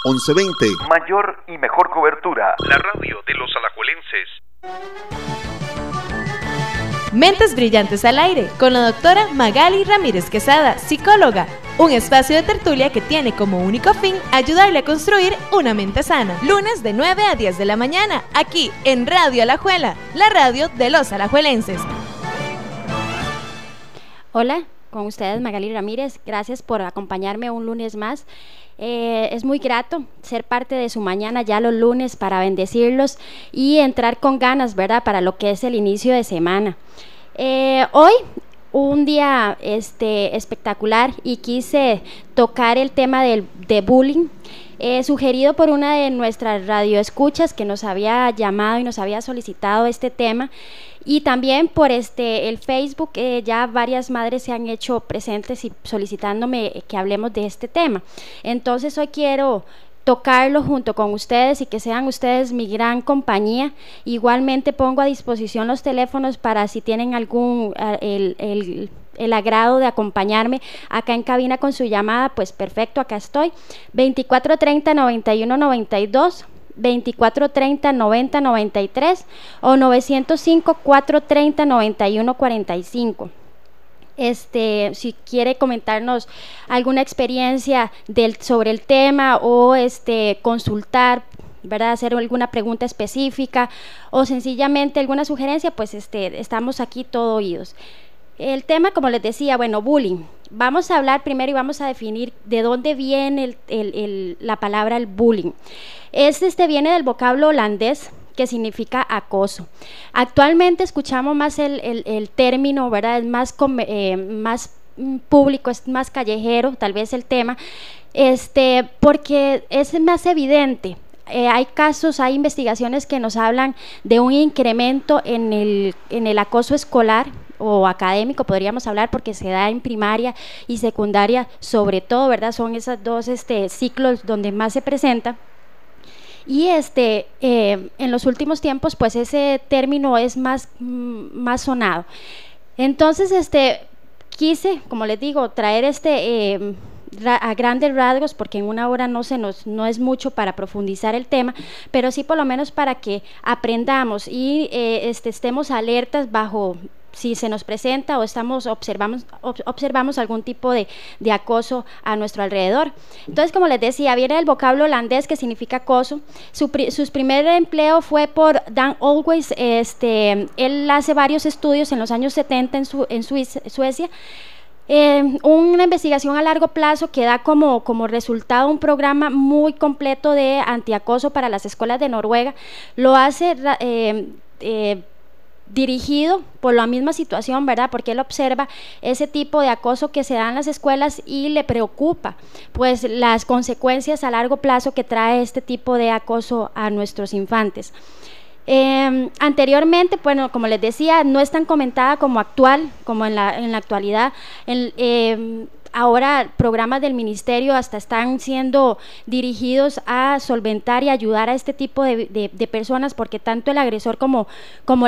1120. Mayor y mejor cobertura. La radio de los alajuelenses. Mentes Brillantes al Aire, con la doctora Magali Ramírez Quesada, psicóloga. Un espacio de tertulia que tiene como único fin ayudarle a construir una mente sana. Lunes de 9 a 10 de la mañana, aquí en Radio Alajuela, la radio de los alajuelenses. Hola, con ustedes Magali Ramírez. Gracias por acompañarme un lunes más. Es muy grato ser parte de su mañana ya los lunes para bendecirlos y entrar con ganas, ¿verdad?, para lo que es el inicio de semana. Hoy, un día espectacular, y quise tocar el tema de bullying, sugerido por una de nuestras radioescuchas que nos había llamado y nos había solicitado este tema. Y también por el Facebook, ya varias madres se han hecho presentes y solicitándome que hablemos de este tema. Entonces hoy quiero tocarlo junto con ustedes y que sean ustedes mi gran compañía. Igualmente pongo a disposición los teléfonos para si tienen algún el agrado de acompañarme acá en cabina con su llamada, pues perfecto, acá estoy. 2430-9192, 2430-9093 o 905-430-9145. Si quiere comentarnos alguna experiencia sobre el tema o consultar, ¿verdad?, hacer alguna pregunta específica o sencillamente alguna sugerencia, pues estamos aquí todo oídos. El tema, como les decía, bueno, bullying. Vamos a hablar primero y vamos a definir de dónde viene la palabra el bullying. Viene del vocablo holandés que significa acoso. Actualmente escuchamos más el término, ¿verdad?, es más público, es más callejero, tal vez el tema, porque es más evidente. Hay casos, hay investigaciones que nos hablan de un incremento en el acoso escolar o académico, podríamos hablar, porque se da en primaria y secundaria sobre todo, ¿verdad? Son esos dos ciclos donde más se presenta. Y en los últimos tiempos, pues ese término es más sonado. Entonces, quise, como les digo, traer a grandes rasgos, porque en una hora no es mucho para profundizar el tema, pero sí por lo menos para que aprendamos y estemos alertas bajo si se nos presenta o observamos algún tipo de acoso a nuestro alrededor. Entonces, como les decía, viene del vocablo holandés que significa acoso. Su primer empleo fue por Dan Always. Él hace varios estudios en los años 70 en Suecia. Una investigación a largo plazo que da como resultado un programa muy completo de antiacoso para las escuelas de Noruega. Lo hace dirigido por la misma situación, ¿verdad?, porque él observa ese tipo de acoso que se da en las escuelas y le preocupa pues las consecuencias a largo plazo que trae este tipo de acoso a nuestros infantes. Anteriormente, bueno, como les decía, no es tan comentada como en la actualidad. Ahora programas del ministerio hasta están siendo dirigidos a solventar y ayudar a este tipo de personas, porque tanto el agresor como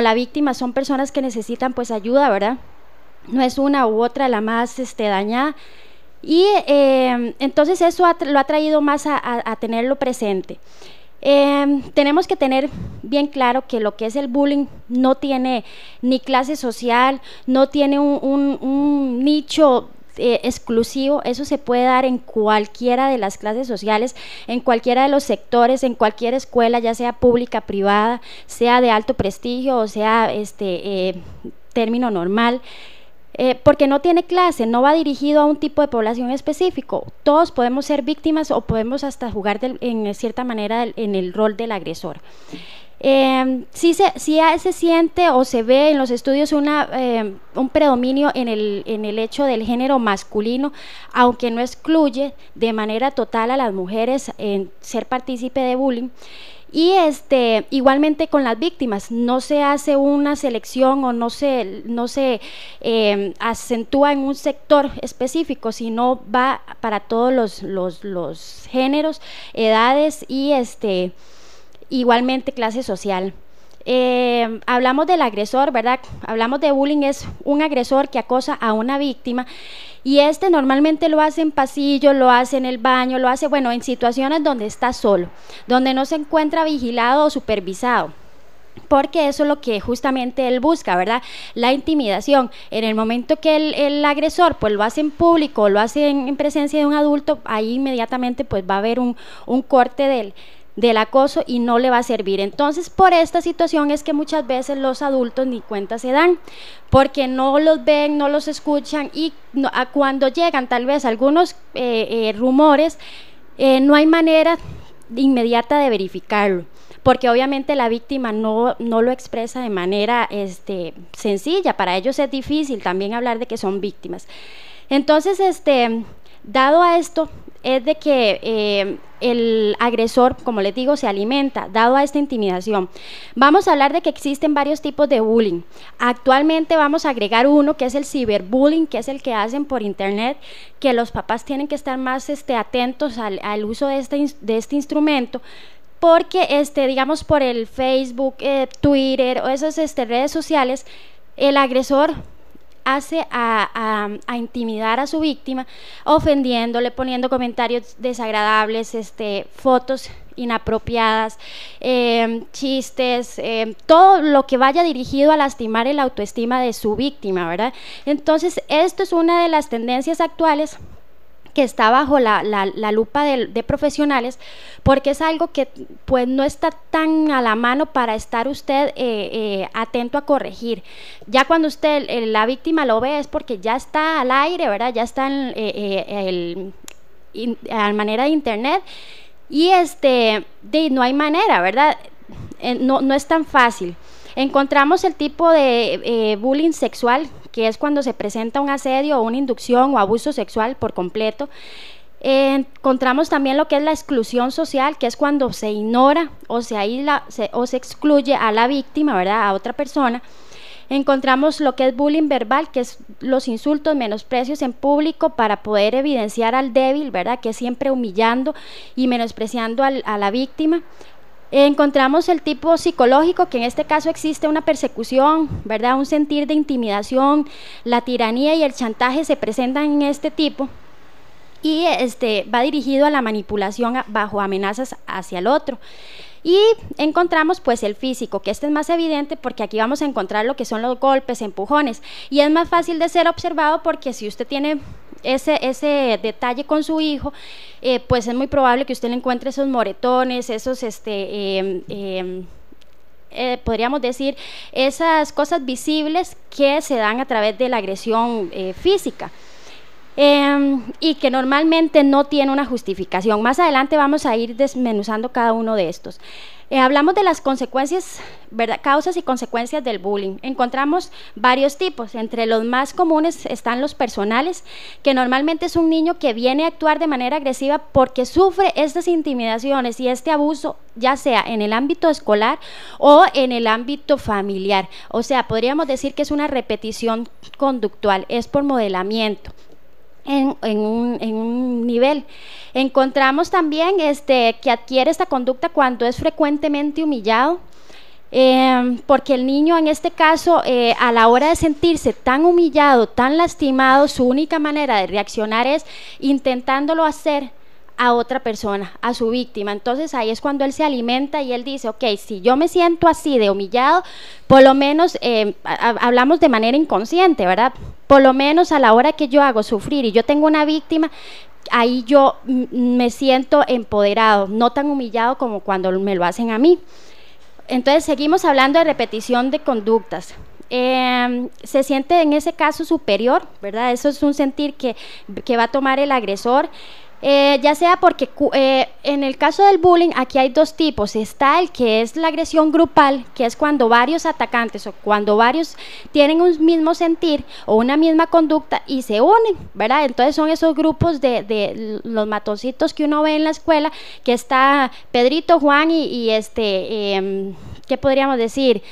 la víctima son personas que necesitan pues ayuda, ¿verdad? No es una u otra la más dañada. Y entonces eso lo ha traído más a tenerlo presente. Tenemos que tener bien claro que lo que es el bullying no tiene ni clase social, no tiene un nicho exclusivo. Eso se puede dar en cualquiera de las clases sociales, en cualquiera de los sectores, en cualquier escuela, ya sea pública, privada, sea de alto prestigio o sea término normal. Porque no tiene clase, no va dirigido a un tipo de población específico. Todos podemos ser víctimas o podemos hasta jugar en cierta manera en el rol del agresor. Sí se siente o se ve en los estudios un predominio en el hecho del género masculino, aunque no excluye de manera total a las mujeres en ser partícipe de bullying. Y igualmente con las víctimas, no se hace una selección o no se acentúa en un sector específico, sino va para todos los géneros, edades y igualmente clase social. Hablamos del agresor, ¿verdad? Hablamos de bullying, es un agresor que acosa a una víctima, y normalmente lo hace en pasillo, lo hace en el baño, lo hace, bueno, en situaciones donde está solo, donde no se encuentra vigilado o supervisado, porque eso es lo que justamente él busca, ¿verdad? La intimidación. En el momento que el agresor pues lo hace en público, lo hace en presencia de un adulto, ahí inmediatamente pues va a haber un corte del acoso y no le va a servir. Entonces, por esta situación es que muchas veces los adultos ni cuenta se dan, porque no los ven, no los escuchan, y cuando llegan tal vez algunos rumores, no hay manera inmediata de verificarlo, porque obviamente la víctima no lo expresa de manera sencilla. Para ellos es difícil también hablar de que son víctimas. Entonces, dado a esto, es de que el agresor, como les digo, se alimenta, dado a esta intimidación. Vamos a hablar de que existen varios tipos de bullying. Actualmente vamos a agregar uno, que es el ciberbullying, que es el que hacen por internet, que los papás tienen que estar más atentos al uso de este instrumento, porque digamos, por el Facebook, Twitter o esas redes sociales, el agresor hace a intimidar a su víctima, ofendiéndole, poniendo comentarios desagradables, fotos inapropiadas, chistes, todo lo que vaya dirigido a lastimar el autoestima de su víctima, ¿verdad? Entonces, esto es una de las tendencias actuales que está bajo la lupa de profesionales, porque es algo que pues no está tan a la mano para estar usted atento a corregir. Ya cuando usted, la víctima, lo ve, es porque ya está al aire, ¿verdad? Ya está a manera de internet, y no hay manera, ¿verdad? No es tan fácil. Encontramos el tipo de bullying sexual, que es cuando se presenta un asedio o una inducción o abuso sexual por completo. Encontramos también lo que es la exclusión social, que es cuando se ignora o se aísla o se excluye a la víctima, ¿verdad?, a otra persona. Encontramos lo que es bullying verbal, que es los insultos, menosprecios en público para poder evidenciar al débil, ¿verdad?, que es siempre humillando y menospreciando a la víctima. Encontramos el tipo psicológico, que en este caso existe una persecución, ¿verdad?, un sentir de intimidación, la tiranía y el chantaje se presentan en este tipo, y va dirigido a la manipulación bajo amenazas hacia el otro. Y encontramos pues el físico, que es más evidente porque aquí vamos a encontrar lo que son los golpes, empujones, y es más fácil de ser observado porque si usted tiene ese detalle con su hijo, pues es muy probable que usted le encuentre esos moretones, esos podríamos decir, esas cosas visibles que se dan a través de la agresión física. Y que normalmente no tiene una justificación. Más adelante vamos a ir desmenuzando cada uno de estos. Hablamos de las consecuencias, ¿verdad?, causas y consecuencias del bullying. Encontramos varios tipos. Entre los más comunes están los personales, que normalmente es un niño que viene a actuar de manera agresiva porque sufre estas intimidaciones y este abuso, ya sea en el ámbito escolar o en el ámbito familiar. O sea, podríamos decir que es una repetición conductual, es por modelamiento. En un nivel. Encontramos también que adquiere esta conducta cuando es frecuentemente humillado, porque el niño en este caso, a la hora de sentirse tan humillado, tan lastimado, su única manera de reaccionar es intentándolo hacer a otra persona, a su víctima. Entonces ahí es cuando él se alimenta y él dice, ok, si yo me siento así de humillado, por lo menos, hablamos de manera inconsciente, ¿verdad? Por lo menos a la hora que yo hago sufrir y yo tengo una víctima, ahí yo me siento empoderado, no tan humillado como cuando me lo hacen a mí. Entonces seguimos hablando de repetición de conductas. Se siente en ese caso superior, ¿verdad? Eso es un sentir que va a tomar el agresor. Ya sea porque en el caso del bullying aquí hay dos tipos. Está el que es la agresión grupal, que es cuando varios atacantes o cuando varios tienen un mismo sentir o una misma conducta y se unen, ¿verdad? Entonces son esos grupos de los matoncitos que uno ve en la escuela, que está Pedrito, Juan y ¿qué podríamos decir?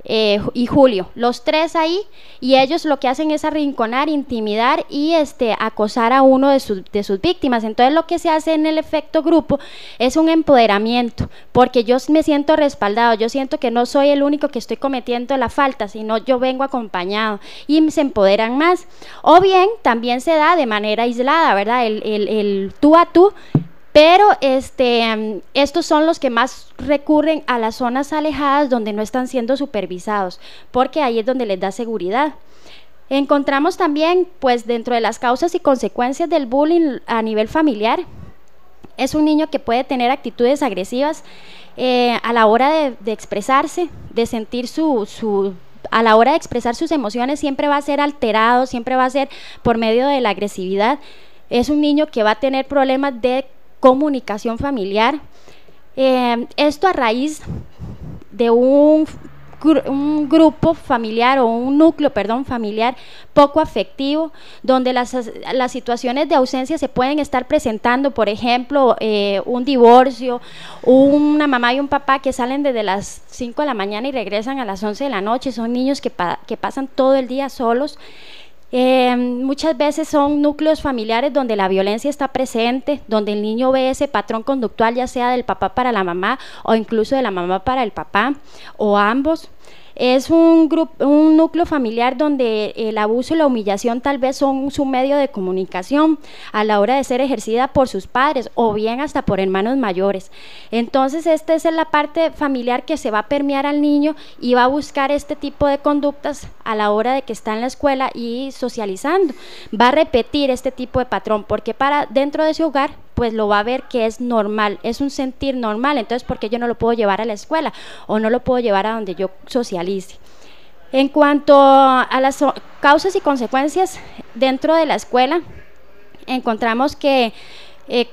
y Julio, los tres ahí, y ellos lo que hacen es arrinconar, intimidar y acosar a uno de sus víctimas. Entonces lo que se hace en el efecto grupo es un empoderamiento, porque yo me siento respaldado, yo siento que no soy el único que estoy cometiendo la falta, sino yo vengo acompañado, y se empoderan más. O bien también se da de manera aislada, ¿verdad? El tú a tú. Pero estos son los que más recurren a las zonas alejadas donde no están siendo supervisados, porque ahí es donde les da seguridad. Encontramos también, pues, dentro de las causas y consecuencias del bullying a nivel familiar, es un niño que puede tener actitudes agresivas a la hora de expresarse, de sentir a la hora de expresar sus emociones, siempre va a ser alterado, siempre va a ser por medio de la agresividad. Es un niño que va a tener problemas de comunicación familiar, esto a raíz de un grupo familiar o un núcleo, familiar poco afectivo, donde las situaciones de ausencia se pueden estar presentando, por ejemplo, un divorcio, una mamá y un papá que salen desde las 5 de la mañana y regresan a las 11 de la noche, son niños que pasan todo el día solos. Muchas veces son núcleos familiares donde la violencia está presente, donde el niño ve ese patrón conductual, ya sea del papá para la mamá o incluso de la mamá para el papá o ambos. Es un núcleo familiar donde el abuso y la humillación tal vez son su medio de comunicación a la hora de ser ejercida por sus padres o bien hasta por hermanos mayores. Entonces esta es la parte familiar que se va a permear al niño y va a buscar este tipo de conductas a la hora de que está en la escuela y socializando. Va a repetir este tipo de patrón porque dentro de ese hogar pues lo va a ver que es normal, es un sentir normal. Entonces, ¿por qué yo no lo puedo llevar a la escuela o no lo puedo llevar a donde yo socialice? En cuanto a las causas y consecuencias dentro de la escuela, encontramos que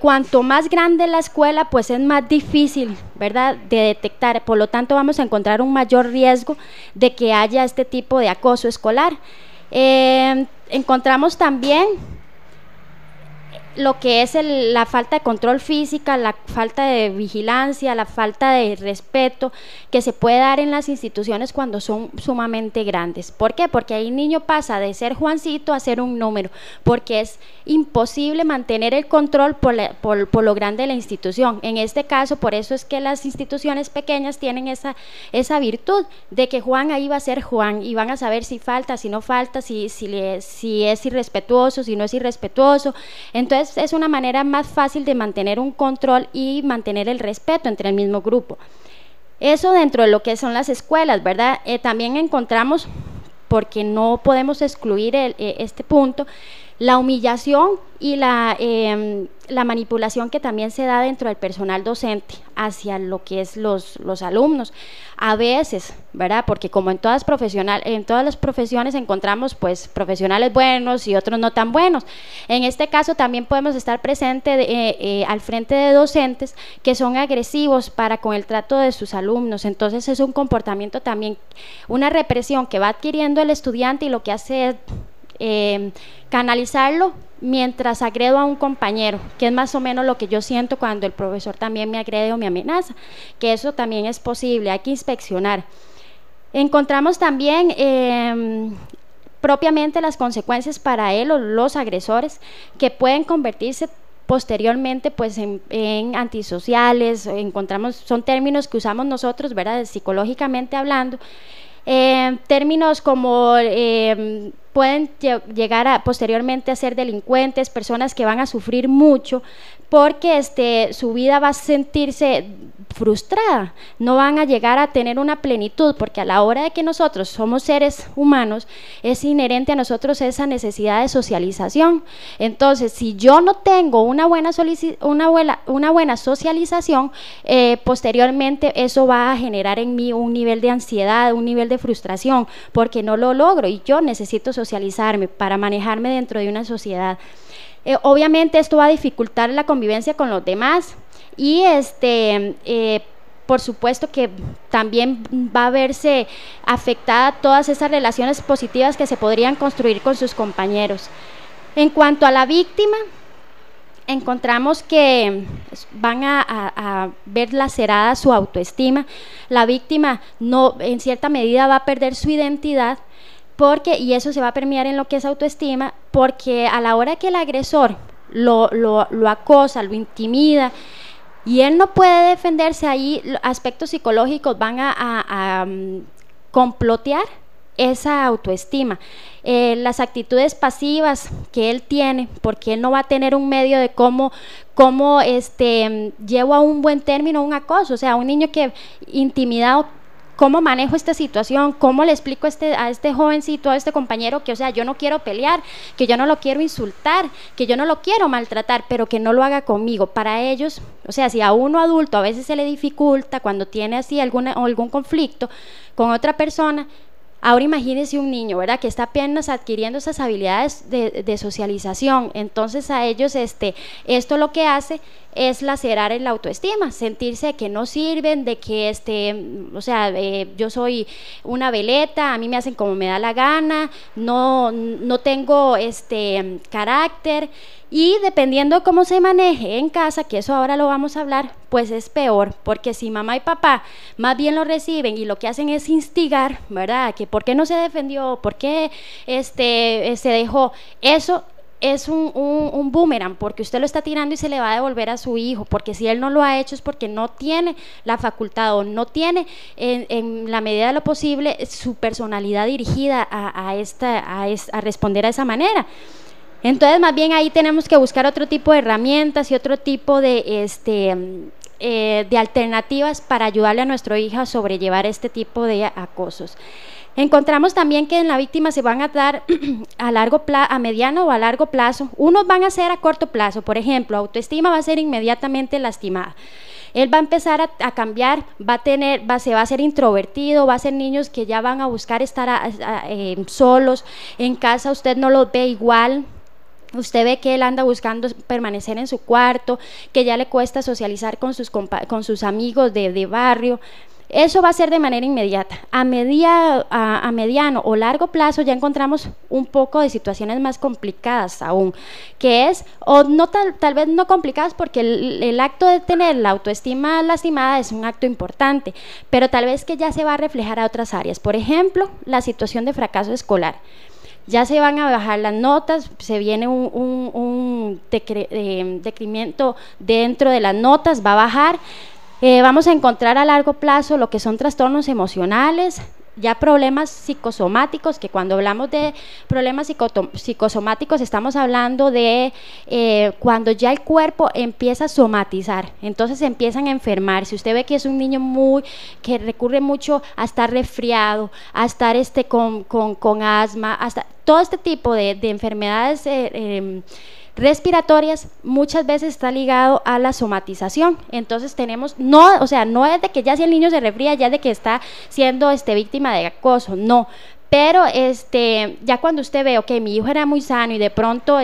cuanto más grande la escuela, pues es más difícil, ¿verdad?, de detectar. Por lo tanto, vamos a encontrar un mayor riesgo de que haya este tipo de acoso escolar. Encontramos también lo que es la falta de control física, la falta de vigilancia, la falta de respeto que se puede dar en las instituciones cuando son sumamente grandes. ¿Por qué? Porque ahí el niño pasa de ser Juancito a ser un número, porque es imposible mantener el control por lo grande de la institución. En este caso, por eso es que las instituciones pequeñas tienen esa virtud de que Juan ahí va a ser Juan y van a saber si falta, si no falta, si es irrespetuoso, si no es irrespetuoso. Entonces es una manera más fácil de mantener un control y mantener el respeto entre el mismo grupo. Eso dentro de lo que son las escuelas, ¿verdad? También encontramos, porque no podemos excluir este punto, la humillación y la manipulación que también se da dentro del personal docente hacia lo que es los alumnos. A veces, ¿verdad?, porque como en todas las profesiones encontramos pues profesionales buenos y otros no tan buenos. En este caso también podemos estar presentes al frente de docentes que son agresivos para con el trato de sus alumnos. Entonces es un comportamiento también, una represión que va adquiriendo el estudiante y lo que hace es canalizarlo mientras agredo a un compañero, que es más o menos lo que yo siento cuando el profesor también me agrede o me amenaza, que eso también es posible, hay que inspeccionar. Encontramos también propiamente las consecuencias para él o los agresores, que pueden convertirse posteriormente pues en antisociales. Son términos que usamos nosotros, ¿verdad?, psicológicamente hablando. Términos como pueden llegar posteriormente a ser delincuentes, personas que van a sufrir mucho porque su vida va a sentirse frustrada, no van a llegar a tener una plenitud, porque a la hora de que nosotros somos seres humanos, es inherente a nosotros esa necesidad de socialización. Entonces, si yo no tengo una buena socialización, posteriormente eso va a generar en mí un nivel de ansiedad, un nivel de frustración, porque no lo logro y yo necesito socializarme para manejarme dentro de una sociedad. Obviamente esto va a dificultar la convivencia con los demás y por supuesto que también va a verse afectada todas esas relaciones positivas que se podrían construir con sus compañeros. En cuanto a la víctima, encontramos que van a ver lacerada su autoestima. La víctima en cierta medida va a perder su identidad, y eso se va a permear en lo que es autoestima, porque a la hora que el agresor lo acosa, lo intimida, y él no puede defenderse, ahí aspectos psicológicos van a complotear esa autoestima. Las actitudes pasivas que él tiene, porque él no va a tener un medio de cómo llevo a un buen término un acoso. O sea, un niño que intimidado, ¿cómo manejo esta situación? ¿Cómo le explico a este jovencito, a este compañero que, o sea, yo no quiero pelear, que yo no lo quiero insultar, que yo no lo quiero maltratar, pero que no lo haga conmigo? Para ellos, o sea, si a uno adulto a veces se le dificulta cuando tiene así algún conflicto con otra persona, ahora imagínense un niño, ¿verdad?, que está apenas adquiriendo esas habilidades de socialización. Entonces a ellos esto lo que hace es lacerar el autoestima, sentirse que no sirven, de que o sea, yo soy una veleta, a mí me hacen como me da la gana, no tengo carácter. Y dependiendo cómo se maneje en casa, que eso ahora lo vamos a hablar, pues es peor, porque si mamá y papá más bien lo reciben y lo que hacen es instigar, ¿verdad?, que por qué no se defendió, por qué se dejó, eso es un boomerang, porque usted lo está tirando y se le va a devolver a su hijo, porque si él no lo ha hecho es porque no tiene la facultad o no tiene en la medida de lo posible su personalidad dirigida a responder a esa manera. Entonces más bien ahí tenemos que buscar otro tipo de herramientas y otro tipo de alternativas para ayudarle a nuestro hijo a sobrellevar este tipo de acosos. Encontramos también que en la víctima se van a dar a mediano o a largo plazo. Unos van a ser a corto plazo, por ejemplo, autoestima va a ser inmediatamente lastimada. Él va a empezar a cambiar, se va a ser introvertido, va a ser niños que ya van a buscar estar solos, en casa usted no los ve igual. Usted ve que él anda buscando permanecer en su cuarto, que ya le cuesta socializar con sus amigos de barrio. Eso va a ser de manera inmediata. A mediano o largo plazo ya encontramos un poco de situaciones más complicadas aún, que es, o no tal vez no complicadas, porque el acto de tener la autoestima lastimada es un acto importante, pero tal vez que ya se va a reflejar a otras áreas. Por ejemplo, la situación de fracaso escolar. Ya se van a bajar las notas, se viene un decremento dentro de las notas, va a bajar. Vamos a encontrar a largo plazo lo que son trastornos emocionales, ya problemas psicosomáticos, que cuando hablamos de problemas psicosomáticos estamos hablando de cuando ya el cuerpo empieza a somatizar, entonces empiezan a enfermar. Si usted ve que es un niño que recurre mucho a estar resfriado, a estar con asma, hasta todo este tipo de enfermedades respiratorias, muchas veces está ligado a la somatización. Entonces no es de que ya si el niño se resfría ya es de que está siendo víctima de acoso, no, pero ya cuando usted ve, ok, mi hijo era muy sano y de pronto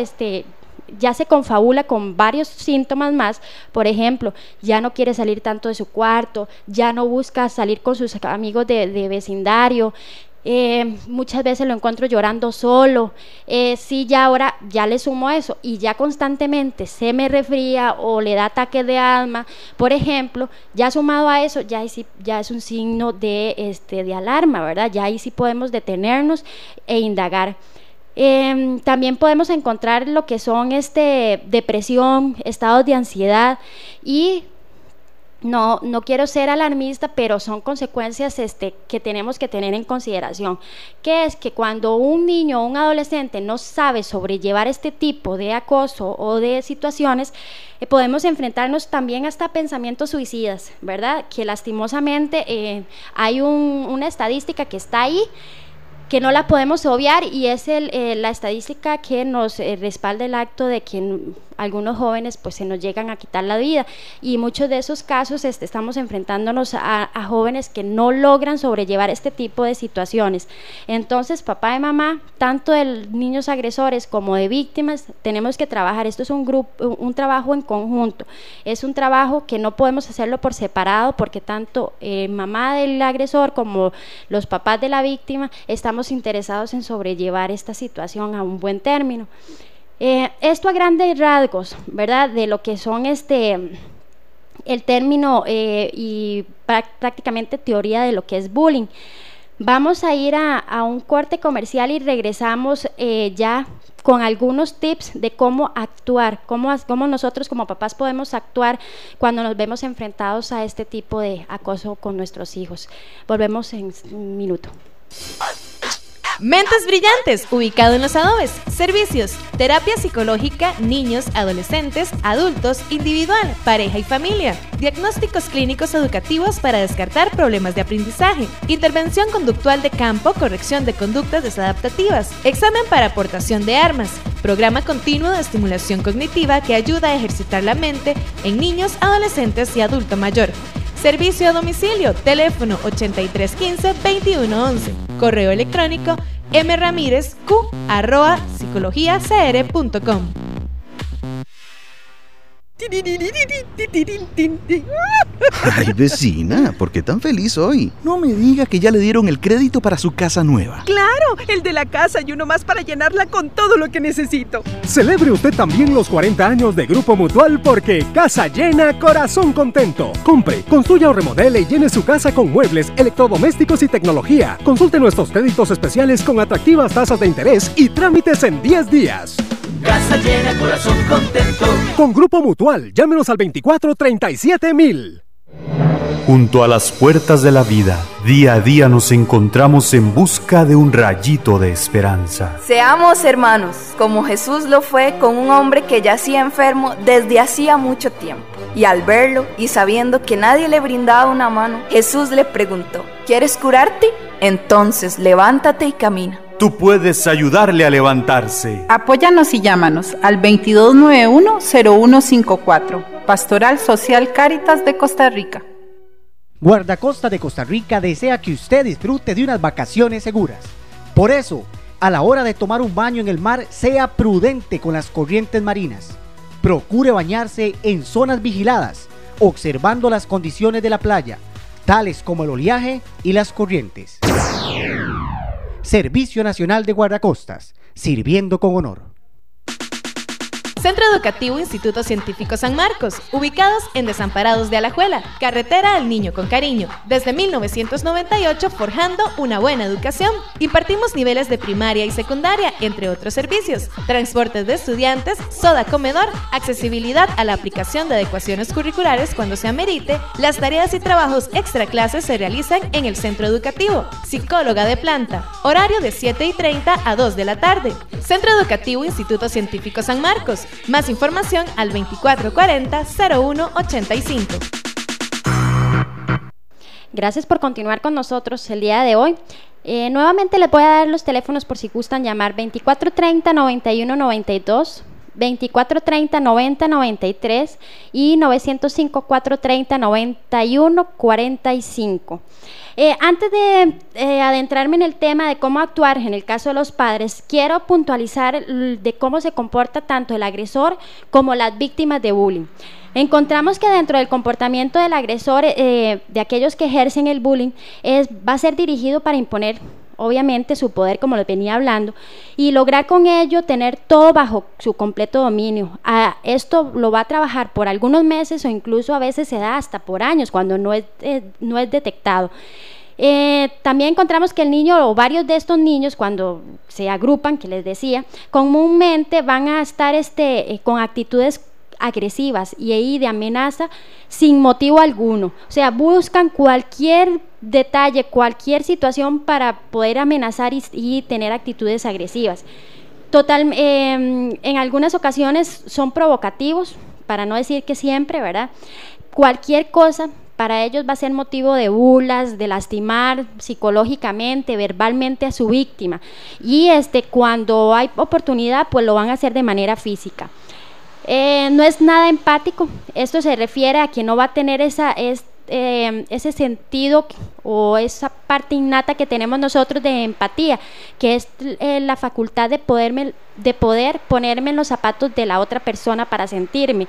ya se confabula con varios síntomas más. Por ejemplo, ya no quiere salir tanto de su cuarto, ya no busca salir con sus amigos de vecindario, muchas veces lo encuentro llorando solo. Sí, ya ahora ya le sumo eso y ya constantemente se me resfría o le da ataque de asma, por ejemplo, ya sumado a eso, ya es un signo de alarma, ¿verdad? Ya ahí sí podemos detenernos e indagar. También podemos encontrar lo que son depresión, estados de ansiedad, y no quiero ser alarmista, pero son consecuencias que tenemos que tener en consideración, que es que cuando un niño o un adolescente no sabe sobrellevar este tipo de acoso o de situaciones, podemos enfrentarnos también hasta pensamientos suicidas, ¿verdad? Que lastimosamente hay una estadística que está ahí, que no la podemos obviar, y es la estadística que nos respalda el acto de que algunos jóvenes pues se nos llegan a quitar la vida, y muchos de esos casos estamos enfrentándonos a jóvenes que no logran sobrellevar este tipo de situaciones. Entonces, papá y mamá, tanto de niños agresores como de víctimas, tenemos que trabajar. Esto es un trabajo en conjunto, es un trabajo que no podemos hacerlo por separado, porque tanto mamá del agresor como los papás de la víctima estamos interesados en sobrellevar esta situación a un buen término. Esto a grandes rasgos, ¿verdad? De lo que son el término y prácticamente teoría de lo que es bullying. Vamos a ir a un corte comercial y regresamos ya con algunos tips de cómo actuar, cómo nosotros como papás podemos actuar cuando nos vemos enfrentados a este tipo de acoso con nuestros hijos. Volvemos en un minuto. Mentes Brillantes, ubicado en Los Adobes. Servicios: terapia psicológica, niños, adolescentes, adultos, individual, pareja y familia. Diagnósticos clínicos educativos para descartar problemas de aprendizaje. Intervención conductual de campo, corrección de conductas desadaptativas. Examen para aportación de armas. Programa continuo de estimulación cognitiva que ayuda a ejercitar la mente en niños, adolescentes y adulto mayor. Servicio a domicilio, teléfono 8315-2111, correo electrónico mramirezq@psicologiacr.com. Ay, vecina, ¿por qué tan feliz hoy? No me diga que ya le dieron el crédito para su casa nueva. ¡Claro! El de la casa y uno más para llenarla con todo lo que necesito. Celebre usted también los 40 años de Grupo Mutual porque casa llena, corazón contento. Compre, construya o remodele y llene su casa con muebles, electrodomésticos y tecnología. Consulte nuestros créditos especiales con atractivas tasas de interés y trámites en 10 días. Casa llena, corazón contento. Con Grupo Mutual, llámenos al 24-37-1000. Junto a las puertas de la vida, día a día nos encontramos en busca de un rayito de esperanza. Seamos hermanos, como Jesús lo fue con un hombre que yacía enfermo desde hacía mucho tiempo. Y al verlo y sabiendo que nadie le brindaba una mano, Jesús le preguntó: ¿quieres curarte? Entonces levántate y camina. Tú puedes ayudarle a levantarse. Apóyanos y llámanos al 2291-0154. Pastoral Social Cáritas de Costa Rica. Guardacosta de Costa Rica desea que usted disfrute de unas vacaciones seguras. Por eso, a la hora de tomar un baño en el mar, sea prudente con las corrientes marinas. Procure bañarse en zonas vigiladas, observando las condiciones de la playa, tales como el oleaje y las corrientes. Servicio Nacional de Guardacostas, sirviendo con honor. Centro Educativo Instituto Científico San Marcos, ubicados en Desamparados de Alajuela, carretera al Niño con Cariño. Desde 1998 forjando una buena educación. Impartimos niveles de primaria y secundaria, entre otros servicios. Transportes de estudiantes, soda comedor, accesibilidad a la aplicación de adecuaciones curriculares cuando se amerite. Las tareas y trabajos extra clases se realizan en el centro educativo. Psicóloga de planta. Horario de 7:30 a 2 de la tarde. Centro Educativo Instituto Científico San Marcos. Más información al 2440-0185. Gracias por continuar con nosotros el día de hoy. Nuevamente les voy a dar los teléfonos por si gustan llamar: 2430-9192, 2430-9093 y 905-430-9145. Antes de adentrarme en el tema de cómo actuar en el caso de los padres, quiero puntualizar de cómo se comporta tanto el agresor como las víctimas de bullying. Encontramos que dentro del comportamiento del agresor, de aquellos que ejercen el bullying, va a ser dirigido para imponer obviamente su poder, como les venía hablando, y lograr con ello tener todo bajo su completo dominio. Esto lo va a trabajar por algunos meses o incluso a veces se da hasta por años cuando no es detectado. También encontramos que el niño o varios de estos niños, cuando se agrupan, que les decía, comúnmente van a estar con actitudes agresivas y de amenaza sin motivo alguno. O sea, buscan cualquier detalle, cualquier situación para poder amenazar y tener actitudes agresivas. En algunas ocasiones son provocativos, para no decir que siempre, ¿verdad? Cualquier cosa para ellos va a ser motivo de burlas, de lastimar psicológicamente, verbalmente a su víctima. Y cuando hay oportunidad, pues lo van a hacer de manera física. No es nada empático. Esto se refiere a que no va a tener ese sentido o esa parte innata que tenemos nosotros de empatía, que es la facultad de poder ponerme en los zapatos de la otra persona para sentir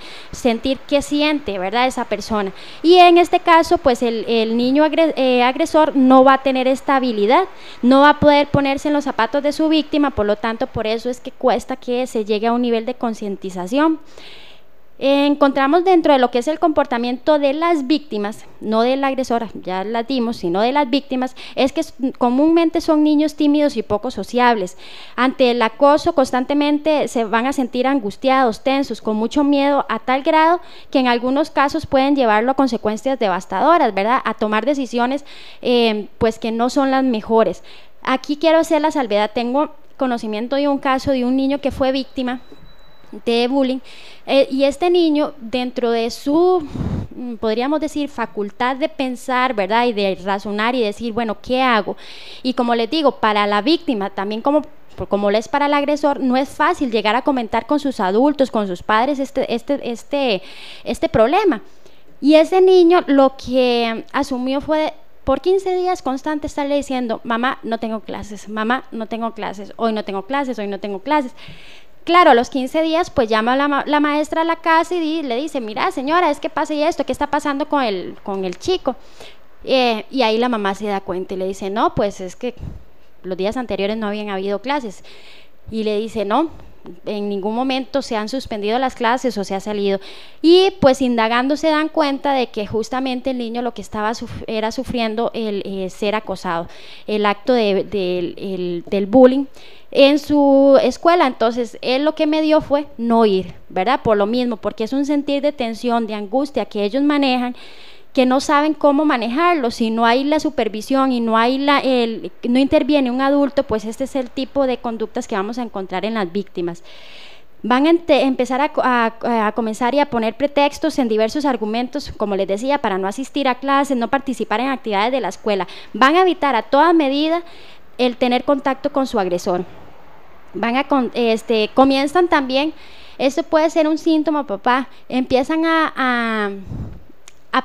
qué siente, ¿verdad?, esa persona. Y en este caso, pues el niño agresor no va a tener esta habilidad, no va a poder ponerse en los zapatos de su víctima, por lo tanto, por eso es que cuesta que se llegue a un nivel de concientización. Encontramos dentro de lo que es el comportamiento de las víctimas, no del agresor, ya las dimos, sino de las víctimas, es que comúnmente son niños tímidos y poco sociables. Ante el acoso constantemente se van a sentir angustiados, tensos, con mucho miedo, a tal grado que en algunos casos pueden llevarlo a consecuencias devastadoras, ¿verdad?, a tomar decisiones pues que no son las mejores. Aquí quiero hacer la salvedad, tengo conocimiento de un caso de un niño que fue víctima de bullying, y este niño, dentro de su, podríamos decir, facultad de pensar, ¿verdad?, y de razonar y decir, bueno, ¿qué hago? Y como les digo, para la víctima, también como lo es para el agresor, no es fácil llegar a comentar con sus adultos, con sus padres este problema. Y ese niño lo que asumió fue por 15 días constante estarle diciendo, mamá, no tengo clases, mamá, no tengo clases, hoy no tengo clases, hoy no tengo clases. Claro, a los 15 días pues llama la maestra a la casa y le dice, mira señora, es que pasa y esto, ¿qué está pasando con el chico? Y ahí la mamá se da cuenta y le dice, no, pues es que los días anteriores no habían habido clases. Y le dice, no, en ningún momento se han suspendido las clases o se ha salido. Y pues indagando se dan cuenta de que justamente el niño lo que estaba era sufriendo el ser acosado, el acto del bullying en su escuela. Entonces él lo que me dio fue no ir, ¿verdad? Por lo mismo, porque es un sentir de tensión, de angustia que ellos manejan, que no saben cómo manejarlo. Si no hay la supervisión y no interviene un adulto, pues este es el tipo de conductas que vamos a encontrar en las víctimas. Van a empezar a comenzar y a poner pretextos en diversos argumentos, como les decía, para no asistir a clases, no participar en actividades de la escuela. Van a evitar a toda medida el tener contacto con su agresor. Comienzan también, esto puede ser un síntoma, papá, empiezan a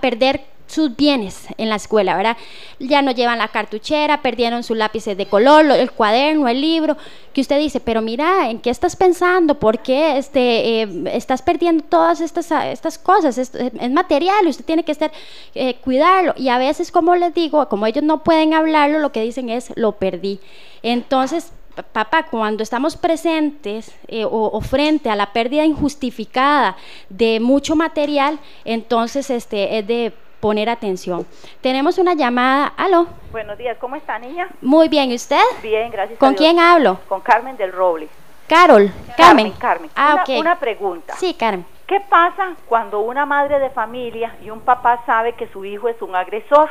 perder sus bienes en la escuela, ¿verdad? Ya no llevan la cartuchera, perdieron sus lápices de color, el cuaderno, el libro, que usted dice, pero mira, ¿en qué estás pensando? ¿Por qué estás perdiendo todas estas cosas? Es material, usted tiene que cuidarlo. Y a veces, como les digo, como ellos no pueden hablarlo, lo que dicen es, lo perdí. Entonces, papá, cuando estamos presentes o frente a la pérdida injustificada de mucho material, entonces es de poner atención. Tenemos una llamada. ¿Aló? Buenos días, ¿cómo está, niña? Muy bien, ¿y usted? Bien, gracias a Dios. ¿Con quién hablo? Con Carmen del Roble. Carmen. Ah, ok. Una pregunta. Sí, Carmen. ¿Qué pasa cuando una madre de familia y un papá sabe que su hijo es un agresor,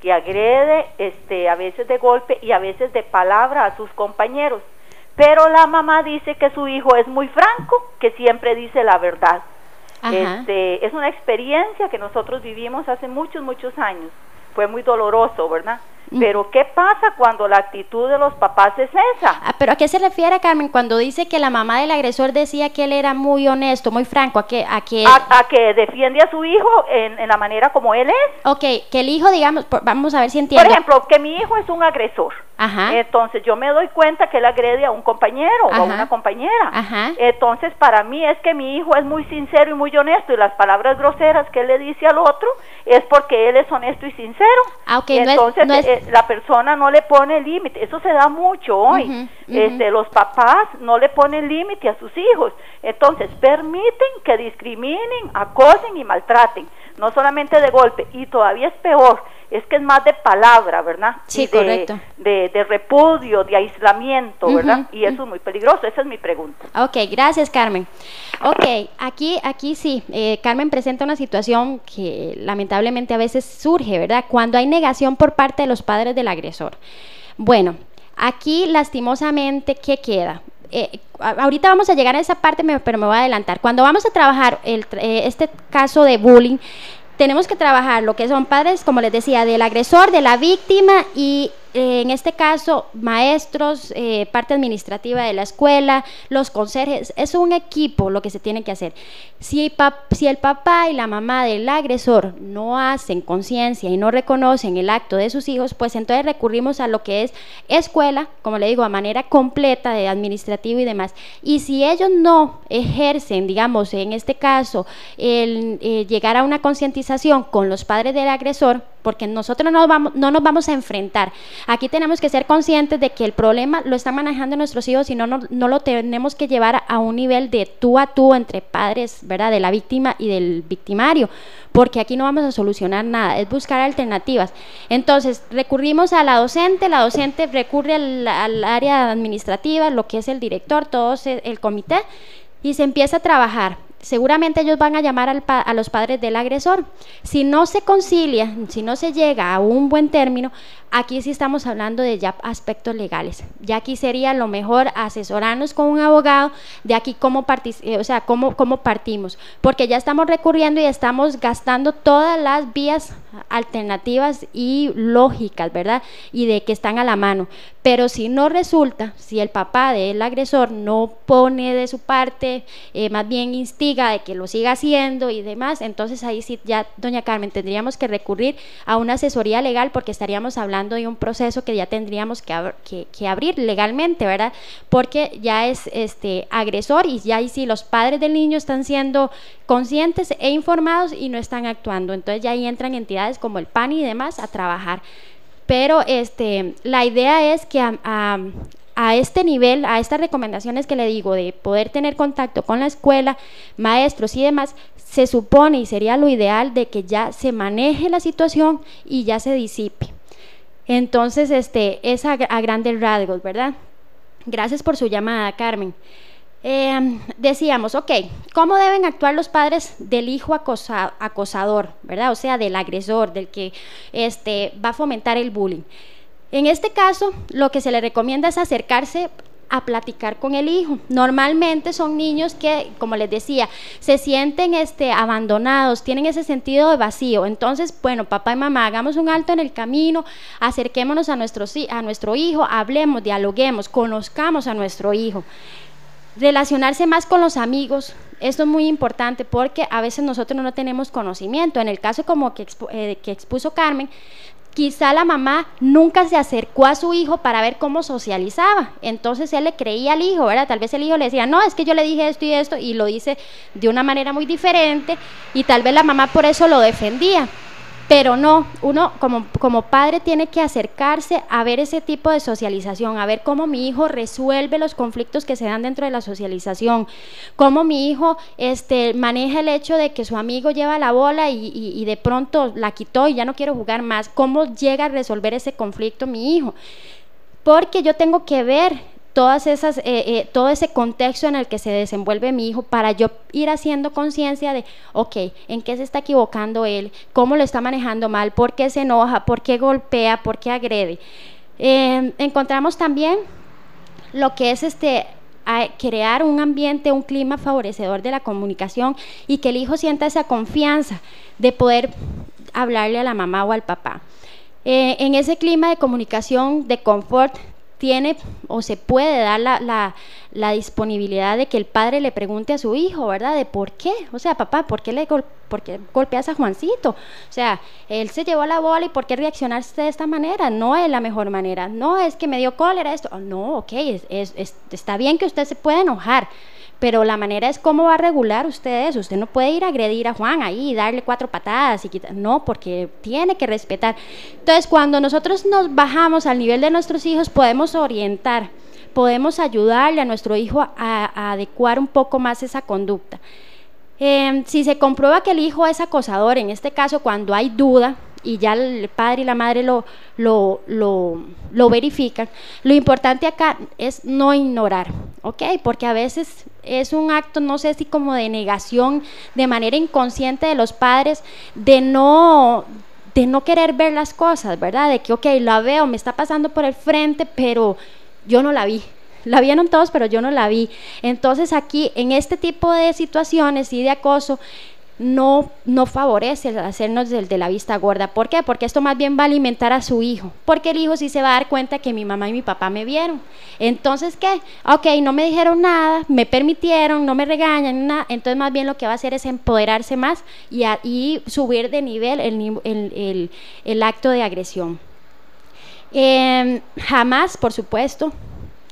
que agrede a veces de golpe y a veces de palabra a sus compañeros, pero la mamá dice que su hijo es muy franco, que siempre dice la verdad? Es una experiencia que nosotros vivimos hace muchos años. Fue muy doloroso, ¿verdad? Pero ¿qué pasa cuando la actitud de los papás es esa? ¿Pero a qué se refiere, Carmen, cuando dice que la mamá del agresor decía que él era muy honesto, muy franco? ¿A que defiende a su hijo en la manera como él es? Ok, que el hijo, digamos, vamos a ver si entiendo. Por ejemplo, que mi hijo es un agresor. Ajá. Entonces yo me doy cuenta que él agrede a un compañero o a una compañera. Ajá. Entonces para mí es que mi hijo es muy sincero y muy honesto, y las palabras groseras que él le dice al otro es porque él es honesto y sincero. Okay, entonces la persona no le pone límite. Eso se da mucho hoy. Los papás no le ponen límite a sus hijos. Entonces permiten que discriminen, acosen y maltraten. No solamente de golpe, y todavía es peor, es que es más de palabra, ¿verdad? Sí, correcto. De repudio, de aislamiento, ¿verdad? Y eso es muy peligroso. Esa es mi pregunta. Ok, gracias, Carmen. Ok, aquí sí, Carmen presenta una situación que lamentablemente a veces surge, ¿verdad? Cuando hay negación por parte de los padres del agresor. Bueno, aquí lastimosamente, ¿qué queda? Ahorita vamos a llegar a esa parte, pero me voy a adelantar. Cuando vamos a trabajar este caso de bullying, tenemos que trabajar lo que son padres, como les decía, del agresor, de la víctima, y en este caso, maestros, parte administrativa de la escuela, los conserjes, es un equipo lo que se tiene que hacer. Si el papá y la mamá del agresor no hacen conciencia y no reconocen el acto de sus hijos, pues entonces recurrimos a lo que es escuela, como le digo, a manera completa de administrativo y demás. Y si ellos no ejercen, digamos, en este caso, el llegar a una concientización con los padres del agresor, porque nosotros no nos vamos a enfrentar. Aquí tenemos que ser conscientes de que el problema lo están manejando nuestros hijos y no lo tenemos que llevar a un nivel de tú a tú entre padres, ¿verdad?, de la víctima y del victimario, porque aquí no vamos a solucionar nada, es buscar alternativas. Entonces, recurrimos a la docente recurre al área administrativa, lo que es el director, todo el comité, y se empieza a trabajar. Seguramente ellos van a llamar a los padres del agresor. Si no se concilia, si no se llega a un buen término, aquí sí estamos hablando de ya aspectos legales. Ya aquí sería lo mejor asesorarnos con un abogado de aquí cómo partimos, porque ya estamos recurriendo y estamos gastando todas las vías alternativas y lógicas, ¿verdad? Y de que están a la mano. Pero si no resulta, si el papá del agresor no pone de su parte, más bien instiga de que lo siga haciendo y demás, entonces ahí sí ya, doña Carmen, tendríamos que recurrir a una asesoría legal, porque estaríamos hablando de un proceso que ya tendríamos que abrir legalmente, ¿verdad? Porque ya es agresor, y ya ahí sí los padres del niño están siendo conscientes e informados y no están actuando. Entonces ya ahí entran entidades como el PAN y demás a trabajar. Pero la idea es que a este nivel, a estas recomendaciones que le digo, de poder tener contacto con la escuela, maestros y demás, se supone y sería lo ideal de que ya se maneje la situación y ya se disipe. Entonces, es a grandes rasgos, ¿verdad? Gracias por su llamada, Carmen. Decíamos, ok, ¿cómo deben actuar los padres del hijo acosador, ¿verdad? O sea, del agresor, del que va a fomentar el bullying. En este caso, lo que se le recomienda es acercarse a platicar con el hijo. Normalmente son niños que, como les decía, se sienten abandonados, tienen ese sentido de vacío. Entonces, bueno, papá y mamá, hagamos un alto en el camino, acerquémonos a nuestro hijo, hablemos, dialoguemos, conozcamos a nuestro hijo. Relacionarse más con los amigos, esto es muy importante, porque a veces nosotros no tenemos conocimiento. En el caso como que expuso Carmen, quizá la mamá nunca se acercó a su hijo para ver cómo socializaba, entonces él le creía al hijo, ¿verdad? Tal vez el hijo le decía, no, es que yo le dije esto y esto, y lo dice de una manera muy diferente, y tal vez la mamá por eso lo defendía. Pero no, uno como padre tiene que acercarse a ver ese tipo de socialización, a ver cómo mi hijo resuelve los conflictos que se dan dentro de la socialización, cómo mi hijo maneja el hecho de que su amigo lleva la bola y de pronto la quitó y ya no quiero jugar más, cómo llega a resolver ese conflicto mi hijo, porque yo tengo que ver todo ese contexto en el que se desenvuelve mi hijo, para yo ir haciendo conciencia de, ok, ¿en qué se está equivocando él? ¿Cómo lo está manejando mal? ¿Por qué se enoja? ¿Por qué golpea? ¿Por qué agrede? Encontramos también lo que es crear un ambiente, un clima favorecedor de la comunicación, y que el hijo sienta esa confianza de poder hablarle a la mamá o al papá. En ese clima de comunicación, de confort, tiene o se puede dar la disponibilidad de que el padre le pregunte a su hijo, ¿verdad? De por qué, o sea, papá, ¿por qué golpeas a Juancito? O sea, él se llevó la bola y ¿por qué reaccionaste de esta manera? No es la mejor manera, no es que me dio cólera esto, no, ok, está bien que usted se pueda enojar, pero la manera es cómo va a regular usted eso. Usted no puede ir a agredir a Juan ahí y darle 4 patadas y quitar, no, porque tiene que respetar. Entonces, cuando nosotros nos bajamos al nivel de nuestros hijos, podemos orientar, podemos ayudarle a nuestro hijo a adecuar un poco más esa conducta. Si se comprueba que el hijo es acosador, en este caso cuando hay duda y ya el padre y la madre lo verifican, lo importante acá es no ignorar, ¿ok? Porque a veces es un acto, no sé si como de negación, de manera inconsciente de los padres, de no querer ver las cosas, ¿verdad? De que, ok, la veo, me está pasando por el frente, pero yo no la vi. La vieron todos, pero yo no la vi. Entonces aquí, en este tipo de situaciones y de acoso, no favorece el hacernos de la vista gorda. ¿Por qué? Porque esto más bien va a alimentar a su hijo, porque el hijo sí se va a dar cuenta que mi mamá y mi papá me vieron. Entonces, ¿qué? Ok, no me dijeron nada, me permitieron, no me regañan, nada. Entonces más bien lo que va a hacer es empoderarse más y subir de nivel el acto de agresión. Jamás, por supuesto,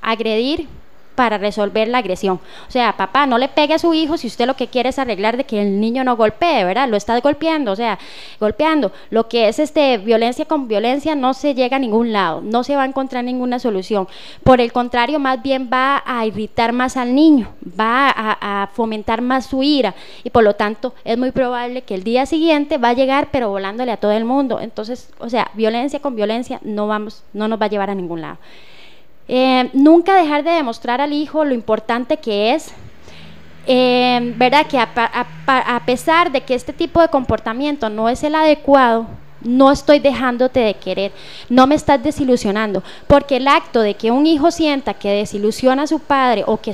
agredir para resolver la agresión. O sea, papá, no le pegue a su hijo si usted lo que quiere es arreglar de que el niño no golpee, ¿verdad? Lo está golpeando, o sea, golpeando. Lo que es violencia con violencia no se llega a ningún lado, no se va a encontrar ninguna solución. Por el contrario, más bien va a irritar más al niño, va a fomentar más su ira y por lo tanto es muy probable que el día siguiente va a llegar pero volándole a todo el mundo. Entonces, o sea, violencia con violencia no nos va a llevar a ningún lado. Nunca dejar de demostrar al hijo lo importante que es, ¿verdad? Que a pesar de que este tipo de comportamiento no es el adecuado, no estoy dejándote de querer, no me estás desilusionando, porque el acto de que un hijo sienta que desilusiona a su padre o que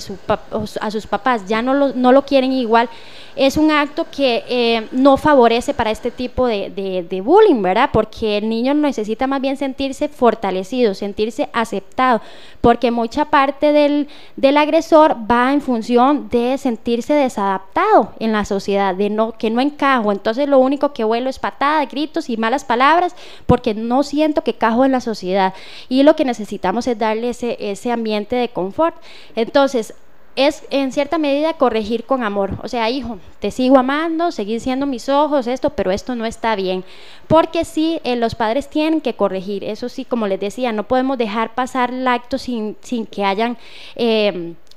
a sus papás ya no lo quieren igual, es un acto que no favorece para este tipo de bullying, ¿verdad? Porque el niño necesita más bien sentirse fortalecido, sentirse aceptado, porque mucha parte del agresor va en función de sentirse desadaptado en la sociedad, que no encajo, entonces lo único que vuelo es patada, gritos y malas palabras, porque no siento que encajo en la sociedad, y lo que necesitamos es darle ese ambiente de confort. Entonces, es en cierta medida corregir con amor, o sea, hijo, te sigo amando, seguir siendo mis ojos, pero esto no está bien, porque sí, los padres tienen que corregir, eso sí, como les decía, no podemos dejar pasar el acto sin que hayan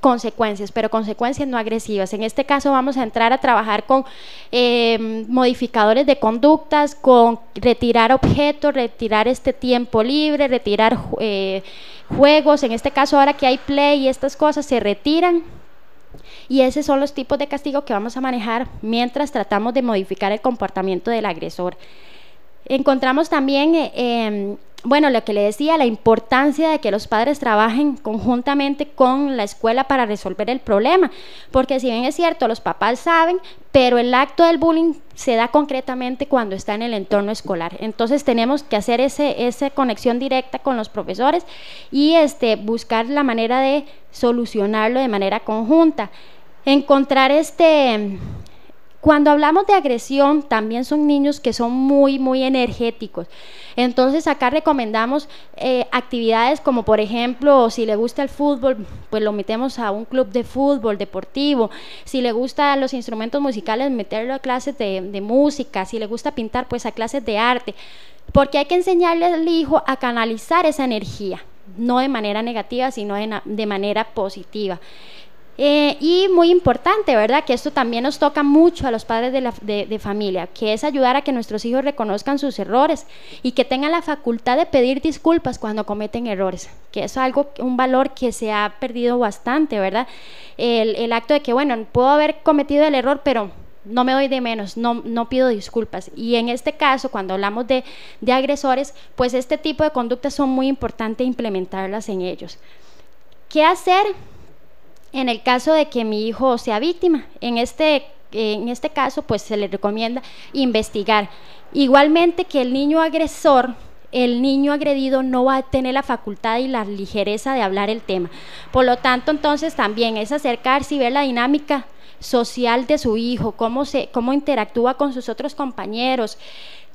consecuencias, pero consecuencias no agresivas. En este caso vamos a entrar a trabajar con modificadores de conductas, con retirar objetos, retirar tiempo libre, retirar juegos. En este caso, ahora que hay play y estas cosas se retiran, y esos son los tipos de castigo que vamos a manejar mientras tratamos de modificar el comportamiento del agresor. Encontramos también bueno, lo que le decía, la importancia de que los padres trabajen conjuntamente con la escuela para resolver el problema, porque si bien es cierto, los papás saben, pero el acto del bullying se da concretamente cuando está en el entorno escolar. Entonces tenemos que hacer esa conexión directa con los profesores y buscar la manera de solucionarlo de manera conjunta. Encontrar cuando hablamos de agresión, también son niños que son muy, muy energéticos. Entonces acá recomendamos actividades como, por ejemplo, si le gusta el fútbol, pues lo metemos a un club de fútbol deportivo. Si le gustan los instrumentos musicales, meterlo a clases de música. Si le gusta pintar, pues a clases de arte. Porque hay que enseñarle al hijo a canalizar esa energía, no de manera negativa, sino de manera positiva. Y muy importante, ¿verdad? Que esto también nos toca mucho a los padres de familia, que es ayudar a que nuestros hijos reconozcan sus errores y que tengan la facultad de pedir disculpas cuando cometen errores, que es un valor que se ha perdido bastante, ¿verdad? El acto de que, bueno, puedo haber cometido el error, pero no me doy de menos, no pido disculpas. Y en este caso, cuando hablamos de agresores, pues este tipo de conductas son muy importantes implementarlas en ellos. ¿Qué hacer en el caso de que mi hijo sea víctima? En este caso, pues se le recomienda investigar. Igualmente que el niño agresor, el niño agredido no va a tener la facultad y la ligereza de hablar el tema. Por lo tanto, entonces también es acercarse y ver la dinámica social de su hijo, cómo interactúa con sus otros compañeros,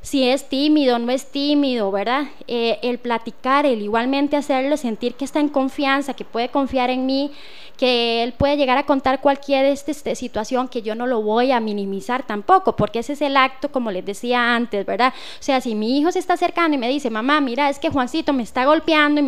si es tímido, no es tímido, ¿verdad? El platicar, el igualmente hacerlo sentir que está en confianza, que puede confiar en mí, que él puede llegar a contar cualquier situación, que yo no lo voy a minimizar tampoco, porque ese es el acto, como les decía antes, ¿verdad? O sea, si mi hijo se está acercando y me dice, mamá, mira, es que Juancito me está golpeando,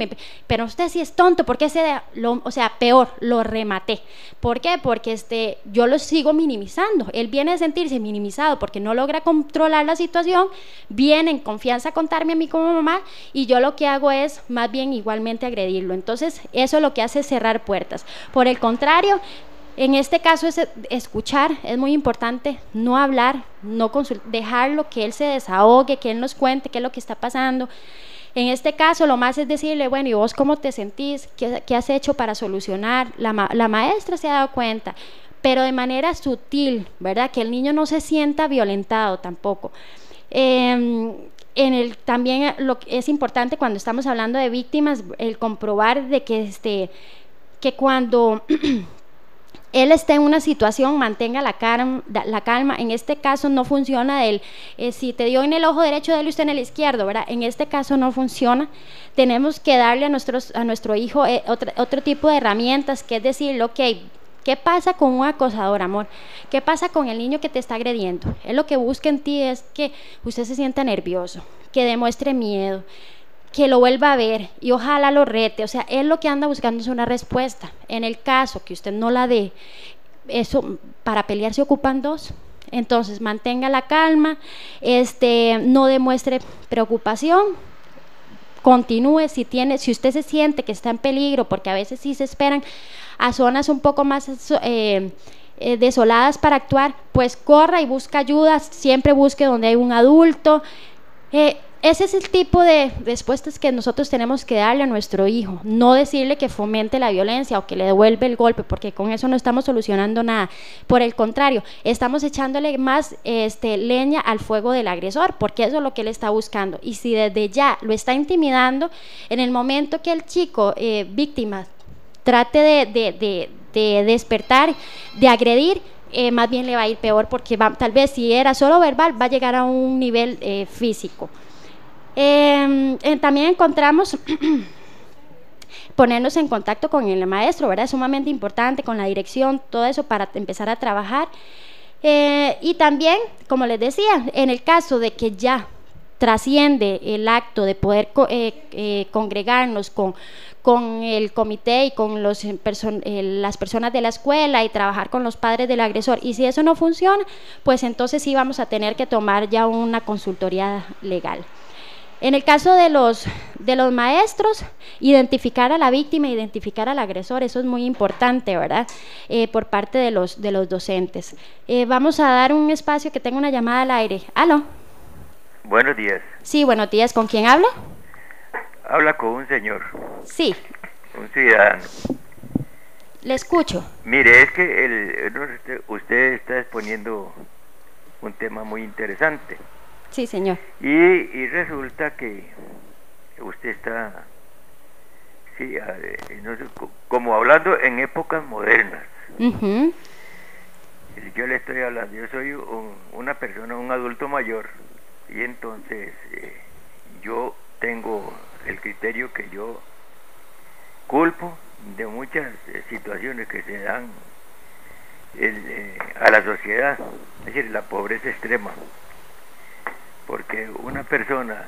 pero usted sí es tonto, ¿por qué o sea, peor, lo rematé? ¿Por qué? Porque yo lo sigo minimizando. Él viene a sentirse minimizado porque no logra controlar la situación, viene en confianza a contarme a mí como mamá, y yo lo que hago es más bien igualmente agredirlo. Entonces eso lo que hace es cerrar puertas. Por el contrario, en este caso es escuchar, es muy importante, no hablar, no dejarlo que él se desahogue, que él nos cuente qué es lo que está pasando. En este caso lo más es decirle, bueno, ¿y vos cómo te sentís? ¿Qué has hecho para solucionar? La maestra se ha dado cuenta. pero de manera sutil, ¿verdad? Que el niño no se sienta violentado tampoco. También es importante cuando estamos hablando de víctimas el comprobar de que cuando él esté en una situación mantenga la calma. En este caso no funciona si te dio en el ojo derecho, dale usted en el izquierdo, ¿verdad? En este caso no funciona. Tenemos que darle a nuestro hijo otro tipo de herramientas, que es decir, ok, ¿qué pasa con un acosador, amor? ¿Qué pasa con el niño que te está agrediendo? Él lo que busca en ti es que usted se sienta nervioso, que demuestre miedo, que lo vuelva a ver y ojalá lo rete. O sea, él lo que anda buscando es una respuesta. En el caso que usted no la dé, eso, para pelear se ocupan dos. Entonces, mantenga la calma, no demuestre preocupación, continúe. Si usted se siente que está en peligro, porque a veces sí se esperan a zonas un poco más desoladas para actuar, pues corra y busca ayuda, siempre busque donde hay un adulto. Ese es el tipo de respuestas que nosotros tenemos que darle a nuestro hijo, no decirle que fomente la violencia o que le devuelve el golpe, porque con eso no estamos solucionando nada. Por el contrario, estamos echándole más leña al fuego del agresor, porque eso es lo que él está buscando. Y si desde ya lo está intimidando, en el momento que el chico víctima trate de despertar, de agredir, más bien le va a ir peor, porque tal vez si era solo verbal va a llegar a un nivel físico. También encontramos ponernos en contacto con el maestro, ¿verdad? Es sumamente importante, con la dirección, todo eso para empezar a trabajar. Y también, como les decía, en el caso de que ya trasciende el acto de poder congregarnos con el comité y con las personas de la escuela y trabajar con los padres del agresor, y si eso no funciona, pues entonces sí vamos a tener que tomar ya una consultoría legal. En el caso de los maestros, identificar a la víctima, identificar al agresor, eso es muy importante, ¿verdad? Por parte de los docentes. Vamos a dar un espacio, que tenga una llamada al aire. ¿Aló? Buenos días. Sí, buenos días. ¿Con quién habla? Habla con un señor. Sí. Un ciudadano. Le escucho. Mire, es que usted está exponiendo un tema muy interesante. Sí, señor. Y resulta que usted está, sí, no sé, como hablando en épocas modernas. Uh-huh. Yo le estoy hablando, yo soy una persona, un adulto mayor, y entonces yo tengo el criterio que yo culpo de muchas situaciones que se dan a la sociedad, es decir, la pobreza extrema. Porque una persona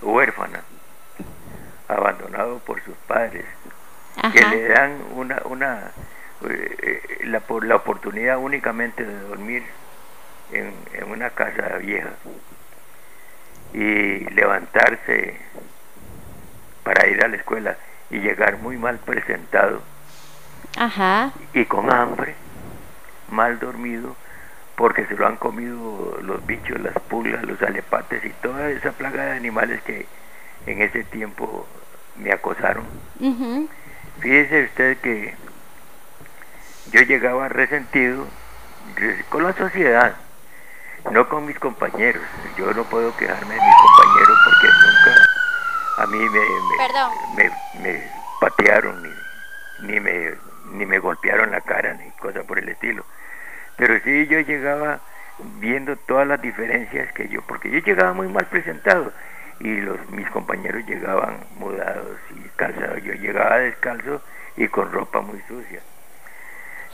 huérfana, abandonado por sus padres, ajá, que le dan la oportunidad únicamente de dormir en una casa vieja y levantarse para ir a la escuela y llegar muy mal presentado, ajá, y con hambre, mal dormido, porque se lo han comido los bichos, las pulgas, los alepates y toda esa plaga de animales que en ese tiempo me acosaron. Uh-huh. Fíjese usted que yo llegaba resentido con la sociedad, no con mis compañeros. Yo no puedo quejarme de mis compañeros porque nunca a mí me patearon, ni me golpearon la cara, ni cosa por el estilo. Pero sí, yo llegaba viendo todas las diferencias porque yo llegaba muy mal presentado y mis compañeros llegaban mudados y calzados. Yo llegaba descalzo y con ropa muy sucia.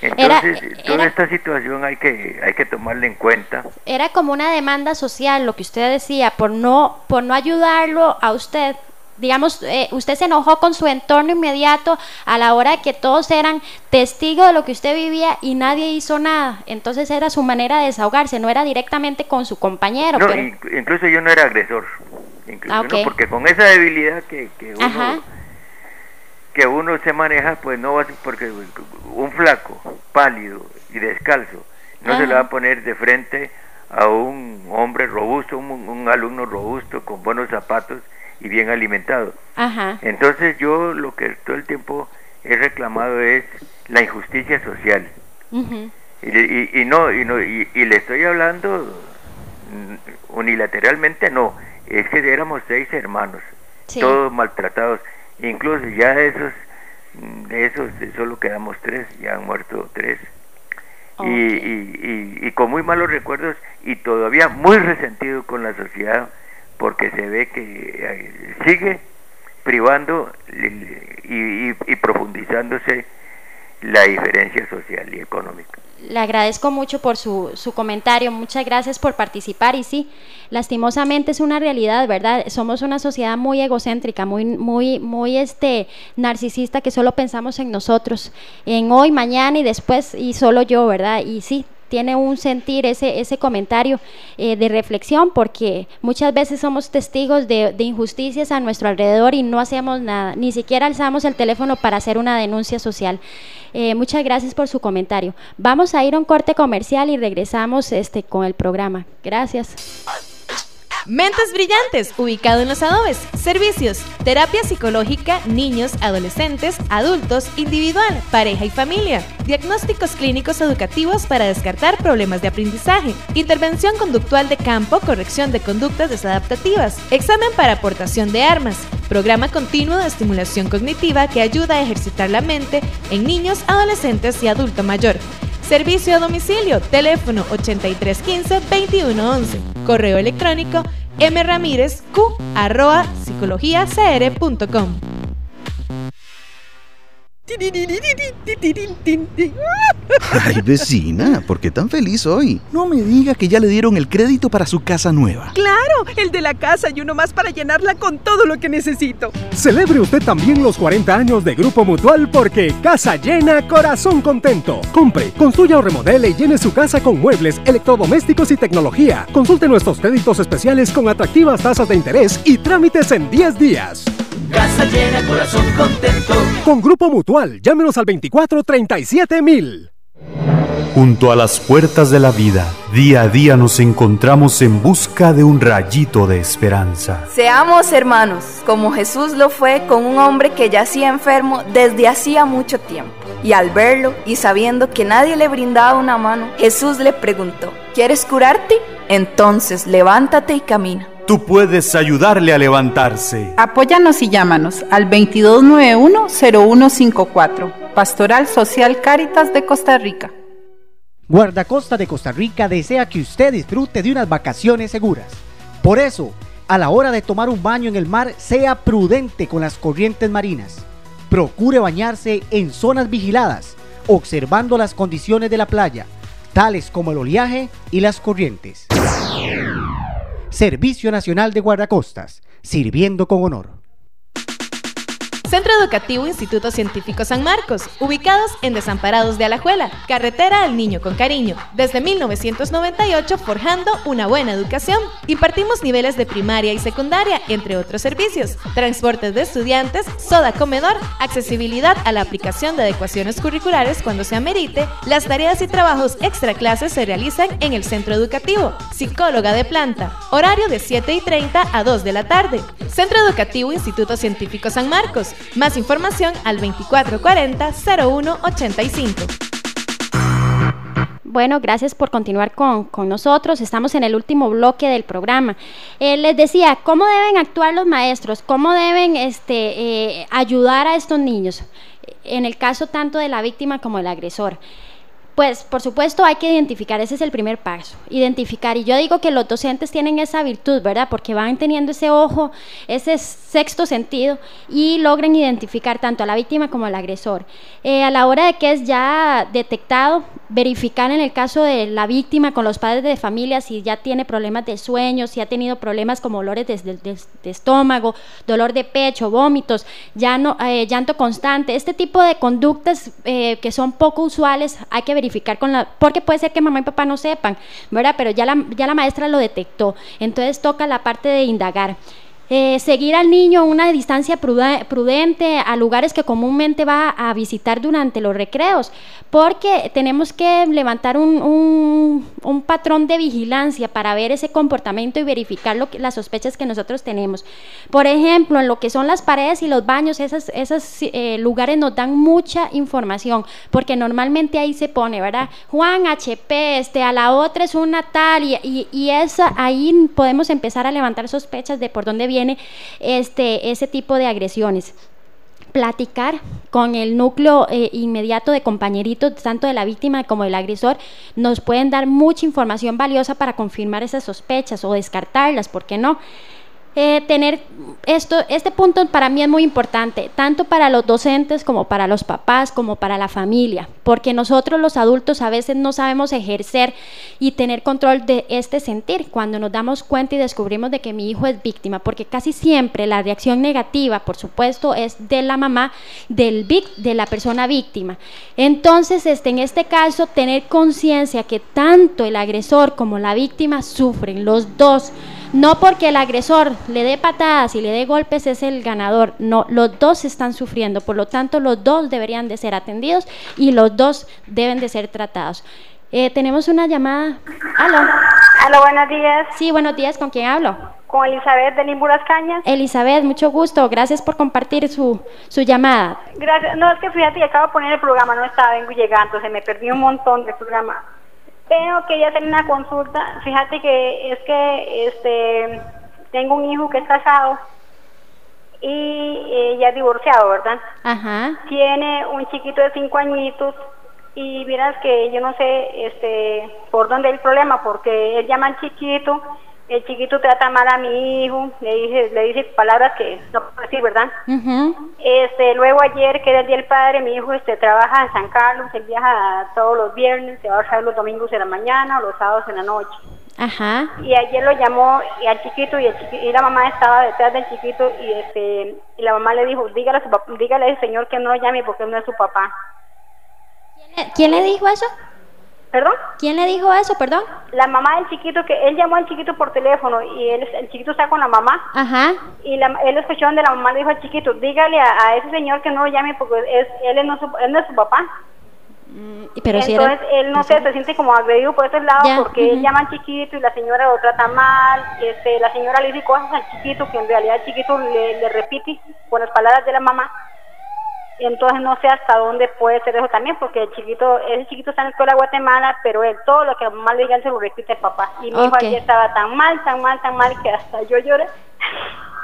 Entonces, toda esta situación hay que tomarla en cuenta. Era como una demanda social, lo que usted decía, por no ayudarlo a usted. Digamos, usted se enojó con su entorno inmediato a la hora de que todos eran testigos de lo que usted vivía y nadie hizo nada. Entonces era su manera de desahogarse, no era directamente con su compañero. No, pero incluso yo no era agresor, okay, no, porque con esa debilidad que uno se maneja, pues no va a ser, porque un flaco, pálido y descalzo no se le va a poner de frente a un hombre robusto, un alumno robusto con buenos zapatos y bien alimentado. Ajá. Entonces yo lo que todo el tiempo he reclamado es la injusticia social. Y le estoy hablando unilateralmente, no, es que éramos 6 hermanos, todos maltratados, incluso ya de esos solo quedamos 3, ya han muerto 3. Y con muy malos recuerdos y todavía muy resentido con la sociedad, porque se ve que sigue privando y profundizándose la diferencia social y económica. Le agradezco mucho por su comentario, muchas gracias por participar. Y sí, lastimosamente es una realidad, ¿verdad? Somos una sociedad muy egocéntrica, muy narcisista, que solo pensamos en nosotros, en hoy, mañana y después, y solo yo, ¿verdad? Y sí, tiene un sentir ese comentario de reflexión, porque muchas veces somos testigos de injusticias a nuestro alrededor y no hacemos nada, ni siquiera alzamos el teléfono para hacer una denuncia social. Muchas gracias por su comentario. Vamos a ir a un corte comercial y regresamos con el programa. Gracias. Mentes Brillantes, ubicado en Los Adobes. Servicios: terapia psicológica, niños, adolescentes, adultos, individual, pareja y familia. Diagnósticos clínicos educativos para descartar problemas de aprendizaje. Intervención conductual de campo, corrección de conductas desadaptativas. Examen para aportación de armas. Programa continuo de estimulación cognitiva que ayuda a ejercitar la mente en niños, adolescentes y adulto mayor. Servicio a domicilio, teléfono 8315-2111, correo electrónico mramirezq@psicologiacr.com. Ay, vecina, ¿por qué tan feliz hoy? No me diga que ya le dieron el crédito para su casa nueva. ¡Claro! El de la casa y uno más para llenarla con todo lo que necesito. Celebre usted también los 40 años de Grupo Mutual, porque casa llena, corazón contento. Compre, construya o remodele y llene su casa con muebles, electrodomésticos y tecnología. Consulte nuestros créditos especiales con atractivas tasas de interés y trámites en 10 días. Casa llena, corazón contento. Con Grupo Mutual, llámenos al 24-37-1000. Junto a las puertas de la vida, día a día nos encontramos en busca de un rayito de esperanza. Seamos hermanos, como Jesús lo fue con un hombre que yacía enfermo desde hacía mucho tiempo. Y al verlo y sabiendo que nadie le brindaba una mano, Jesús le preguntó: ¿quieres curarte? Entonces levántate y camina. Tú puedes ayudarle a levantarse. Apóyanos y llámanos al 2291-0154. Pastoral Social Cáritas de Costa Rica. Guardacosta de Costa Rica desea que usted disfrute de unas vacaciones seguras. Por eso, a la hora de tomar un baño en el mar, sea prudente con las corrientes marinas. Procure bañarse en zonas vigiladas, observando las condiciones de la playa, tales como el oleaje y las corrientes. Servicio Nacional de Guardacostas, sirviendo con honor. Centro Educativo Instituto Científico San Marcos, ubicados en Desamparados de Alajuela, carretera al Niño con Cariño. Desde 1998, forjando una buena educación. Impartimos niveles de primaria y secundaria, entre otros servicios: transportes de estudiantes, soda comedor, accesibilidad a la aplicación de adecuaciones curriculares cuando se amerite. Las tareas y trabajos extra clases se realizan en el centro educativo. Psicóloga de planta, horario de 7:30 a 2 de la tarde. Centro Educativo Instituto Científico San Marcos. Más información al 2440-0185. Bueno, gracias por continuar con nosotros. Estamos en el último bloque del programa. Les decía, ¿cómo deben actuar los maestros? ¿Cómo deben ayudar a estos niños? En el caso tanto de la víctima como del agresor. Pues, por supuesto, hay que identificar, ese es el primer paso, identificar. Y yo digo que los docentes tienen esa virtud, ¿verdad? Porque van teniendo ese ojo, ese sexto sentido, y logran identificar tanto a la víctima como al agresor. A la hora de que es ya detectado, verificar en el caso de la víctima con los padres de familia si ya tiene problemas de sueño, si ha tenido problemas como dolores de estómago, dolor de pecho, vómitos, llanto constante. Este tipo de conductas que son poco usuales hay que verificar porque puede ser que mamá y papá no sepan, ¿verdad? Pero ya la maestra lo detectó, entonces toca la parte de indagar. seguir al niño a una distancia prudente a lugares que comúnmente va a visitar durante los recreos, porque tenemos que levantar un patrón de vigilancia para ver ese comportamiento y verificar las sospechas que nosotros tenemos. Por ejemplo, en lo que son las paredes y los baños, esos lugares nos dan mucha información, porque normalmente ahí se pone, ¿verdad? Juan HP, a la otra es una tal, y ahí podemos empezar a levantar sospechas de por dónde viene ese tipo de agresiones. Platicar con el núcleo inmediato de compañeritos, tanto de la víctima como del agresor, nos pueden dar mucha información valiosa para confirmar esas sospechas o descartarlas, ¿por qué no? Este punto para mí es muy importante, tanto para los docentes como para los papás, como para la familia, porque nosotros los adultos a veces no sabemos ejercer y tener control de este sentir cuando nos damos cuenta y descubrimos de que mi hijo es víctima, porque casi siempre la reacción negativa, por supuesto, es de la mamá de la persona víctima. Entonces, en este caso, tener conciencia que tanto el agresor como la víctima sufren, los dos. No porque el agresor le dé patadas y le dé golpes es el ganador, no, los dos están sufriendo, por lo tanto los dos deberían de ser atendidos y los dos deben de ser tratados. Tenemos una llamada. ¿Aló? Aló, buenos días. Sí, buenos días, ¿con quién hablo? Con Elizabeth de Limbo Las Cañas. Elizabeth, mucho gusto, gracias por compartir su llamada. Gracias, no, es que fíjate que acabo de poner el programa, no estaba, vengo llegando, se me perdió un montón del programa. Pero quería hacer una consulta. Fíjate que es que tengo un hijo que es casado y ya divorciado, ¿verdad? Ajá. Tiene un chiquito de 5 añitos y miras que yo no sé por dónde es el problema, porque él llama al chiquito, el chiquito trata mal a mi hijo, le dice palabras que no puedo decir, ¿verdad? Luego ayer, que era el Día del Padre, mi hijo trabaja en San Carlos, él viaja todos los viernes, se va a trabajar los domingos en la mañana o los sábados en la noche. Ajá. Y ayer lo llamó al chiquito y la mamá estaba detrás del chiquito y la mamá le dijo, dígale al señor que no lo llame porque él no es su papá. ¿Quién le dijo eso? ¿Perdón? ¿Quién le dijo eso, perdón? La mamá del chiquito, que él llamó al chiquito por teléfono y el chiquito está con la mamá. Ajá. Y él escuchó donde la mamá le dijo al chiquito, dígale a ese señor que no lo llame porque él no es su papá. Pero entonces si era... él no sé, se siente como agredido por ese lado porque él llama al chiquito y la señora lo trata mal. La señora le dice cosas al chiquito que en realidad el chiquito le repite con las palabras de la mamá. Entonces no sé hasta dónde puede ser eso también, porque ese chiquito está en la escuela de Guatemala, pero él todo lo que la mamá le diga él se lo repite al papá. Y mi hijo ayer estaba tan mal que hasta yo lloré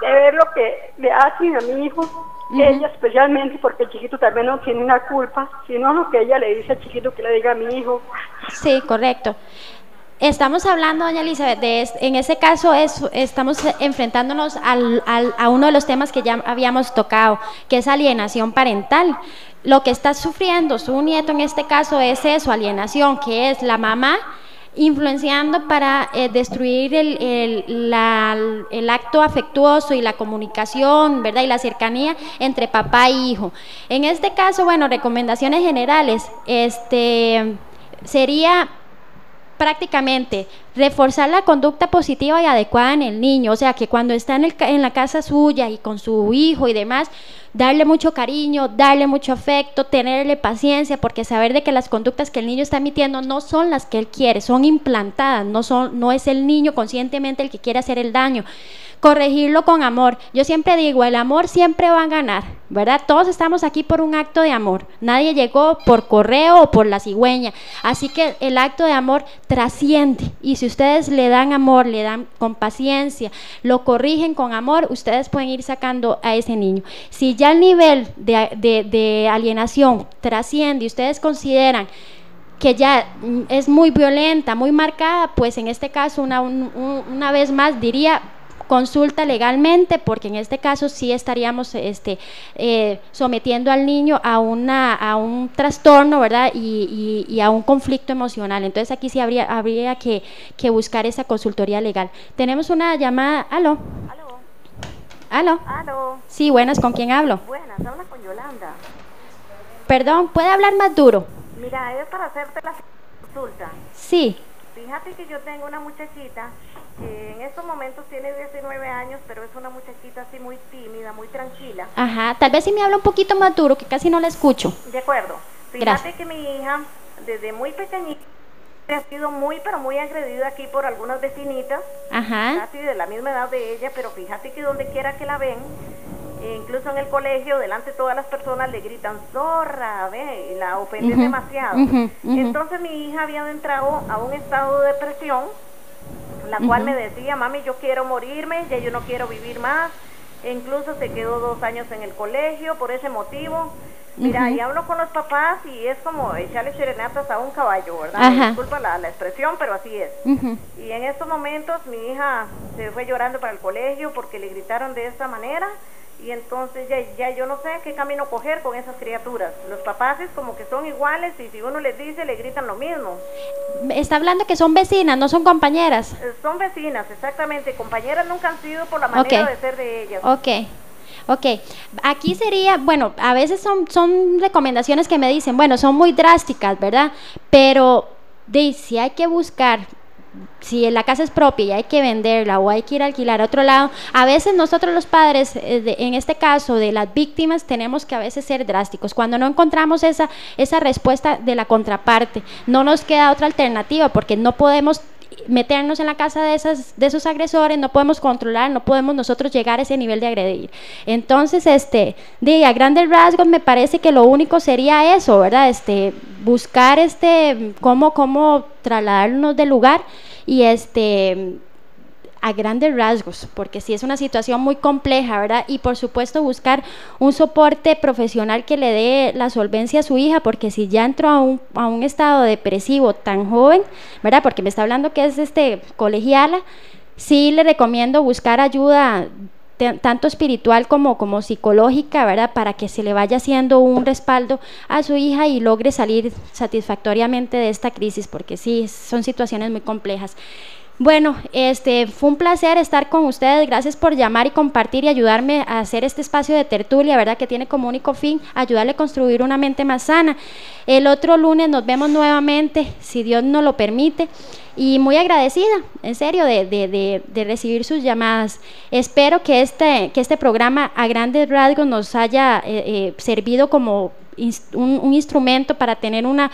de ver lo que le hacen a mi hijo, ella especialmente, porque el chiquito también no tiene una culpa, sino lo que ella le dice al chiquito que le diga a mi hijo. Sí, correcto. Estamos hablando, doña Elizabeth, en ese caso estamos enfrentándonos a uno de los temas que ya habíamos tocado, que es alienación parental. Lo que está sufriendo su nieto en este caso es eso, alienación, que es la mamá influenciando para destruir el acto afectuoso y la comunicación, ¿verdad? Y la cercanía entre papá y hijo. En este caso, bueno, recomendaciones generales, sería prácticamente reforzar la conducta positiva y adecuada en el niño, o sea que cuando está en la casa suya y con su hijo y demás, darle mucho cariño, darle mucho afecto, tenerle paciencia, porque saber de que las conductas que el niño está emitiendo no son las que él quiere, son implantadas, no es el niño conscientemente el que quiere hacer el daño. Corregirlo con amor. Yo siempre digo, el amor siempre va a ganar, ¿verdad? Todos estamos aquí por un acto de amor. Nadie llegó por correo o por la cigüeña. Así que el acto de amor trasciende. Y si ustedes le dan amor, le dan con paciencia, lo corrigen con amor, ustedes pueden ir sacando a ese niño. Si ya el nivel de alienación trasciende y ustedes consideran que ya es muy violenta, muy marcada, pues en este caso una vez más diría, consulta legalmente, porque en este caso sí estaríamos sometiendo al niño a un trastorno, ¿verdad? Y a un conflicto emocional. Entonces aquí sí habría que buscar esa consultoría legal. Tenemos una llamada. ¿Aló? ¿Aló? ¿Aló? Sí, buenas, ¿con quién hablo? Buenas, habla con Yolanda. Perdón, ¿puede hablar más duro? Mira, es para hacerte la consulta. Sí. Sí, fíjate que yo tengo una muchachita que en estos momentos tiene 19 años, pero es una muchachita así muy tímida, muy tranquila. Ajá, tal vez si me habla un poquito más duro, que casi no la escucho. De acuerdo. Fíjate Gracias. que mi hija, desde muy pequeñita, ha sido muy, pero muy agredida aquí por algunas vecinitas, casi de la misma edad de ella, pero fíjate que donde quiera que la ven, incluso en el colegio, delante de todas las personas le gritan zorra, ve, y la ofenden demasiado. Entonces mi hija había entrado a un estado de depresión, la cual me decía, mami, yo quiero morirme, ya yo no quiero vivir más, e incluso se quedó 2 años en el colegio por ese motivo. Mira, y hablo con los papás y es como echarle serenatas a un caballo, ¿verdad? Disculpa la expresión, pero así es. Y en estos momentos mi hija se fue llorando para el colegio porque le gritaron de esta manera, y entonces ya yo no sé qué camino coger con esas criaturas. Los papás es como que son iguales y si uno les dice, le gritan lo mismo. Está hablando que son vecinas, no son compañeras. Son vecinas, exactamente. Compañeras nunca han sido por la manera de ser de ellas. Ok, aquí sería, bueno, a veces son recomendaciones que me dicen, bueno, son muy drásticas, ¿verdad? Pero si hay que buscar, si la casa es propia y hay que venderla o hay que ir a alquilar a otro lado, a veces nosotros los padres, en este caso de las víctimas, tenemos que a veces ser drásticos. Cuando no encontramos esa respuesta de la contraparte, no nos queda otra alternativa porque no podemos meternos en la casa de esos agresores, no podemos controlar, no podemos nosotros llegar a ese nivel de agredir. Entonces, a grandes rasgos me parece que lo único sería eso, ¿verdad? Buscar cómo trasladarnos del lugar y a grandes rasgos, porque sí es una situación muy compleja, ¿verdad? Y por supuesto buscar un soporte profesional que le dé la solvencia a su hija, porque si ya entró a un estado depresivo tan joven, ¿verdad? Porque me está hablando que es colegiala, sí le recomiendo buscar ayuda tanto espiritual como psicológica, ¿verdad? Para que se le vaya haciendo un respaldo a su hija y logre salir satisfactoriamente de esta crisis, porque sí, son situaciones muy complejas. Bueno, fue un placer estar con ustedes, gracias por llamar y compartir y ayudarme a hacer este espacio de tertulia, ¿verdad? Que tiene como único fin ayudarle a construir una mente más sana. El otro lunes nos vemos nuevamente, si Dios nos lo permite, y muy agradecida, en serio, de recibir sus llamadas. Espero que este programa a grandes rasgos nos haya servido como un instrumento para tener un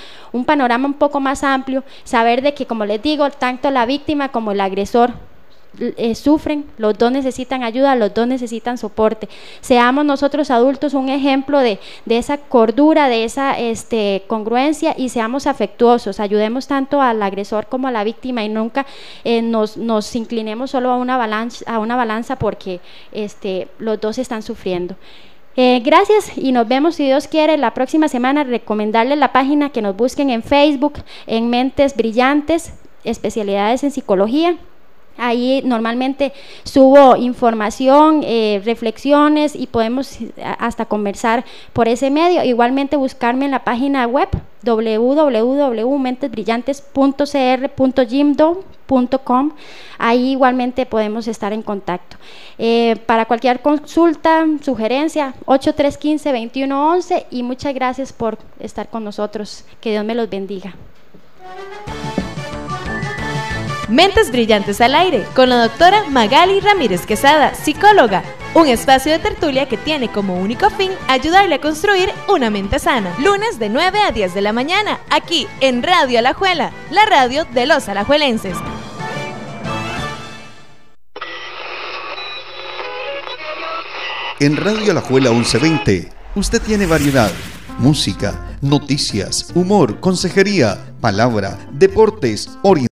panorama un poco más amplio, saber de que, como les digo, tanto la víctima como el agresor sufren, los dos necesitan ayuda, los dos necesitan soporte. Seamos nosotros adultos un ejemplo de esa cordura, de esa congruencia, y seamos afectuosos, ayudemos tanto al agresor como a la víctima y nunca nos inclinemos solo a una balanza porque los dos están sufriendo. Gracias y nos vemos, si Dios quiere, la próxima semana. Recomendarles la página, que nos busquen en Facebook, en Mentes Brillantes, especialidades en psicología. Ahí normalmente subo información, reflexiones, y podemos hasta conversar por ese medio. Igualmente buscarme en la página web www.mentesbrillantes.cr.gimdo.com. Ahí igualmente podemos estar en contacto. Para cualquier consulta, sugerencia, 8315-2111, y muchas gracias por estar con nosotros. Que Dios me los bendiga. Mentes Brillantes al aire, con la doctora Magali Ramírez Quesada, psicóloga. Un espacio de tertulia que tiene como único fin ayudarle a construir una mente sana. Lunes de 9 a 10 de la mañana, aquí en Radio Alajuela, la radio de los alajuelenses. En Radio Alajuela 1120, usted tiene variedad, música, noticias, humor, consejería, palabra, deportes, orientación.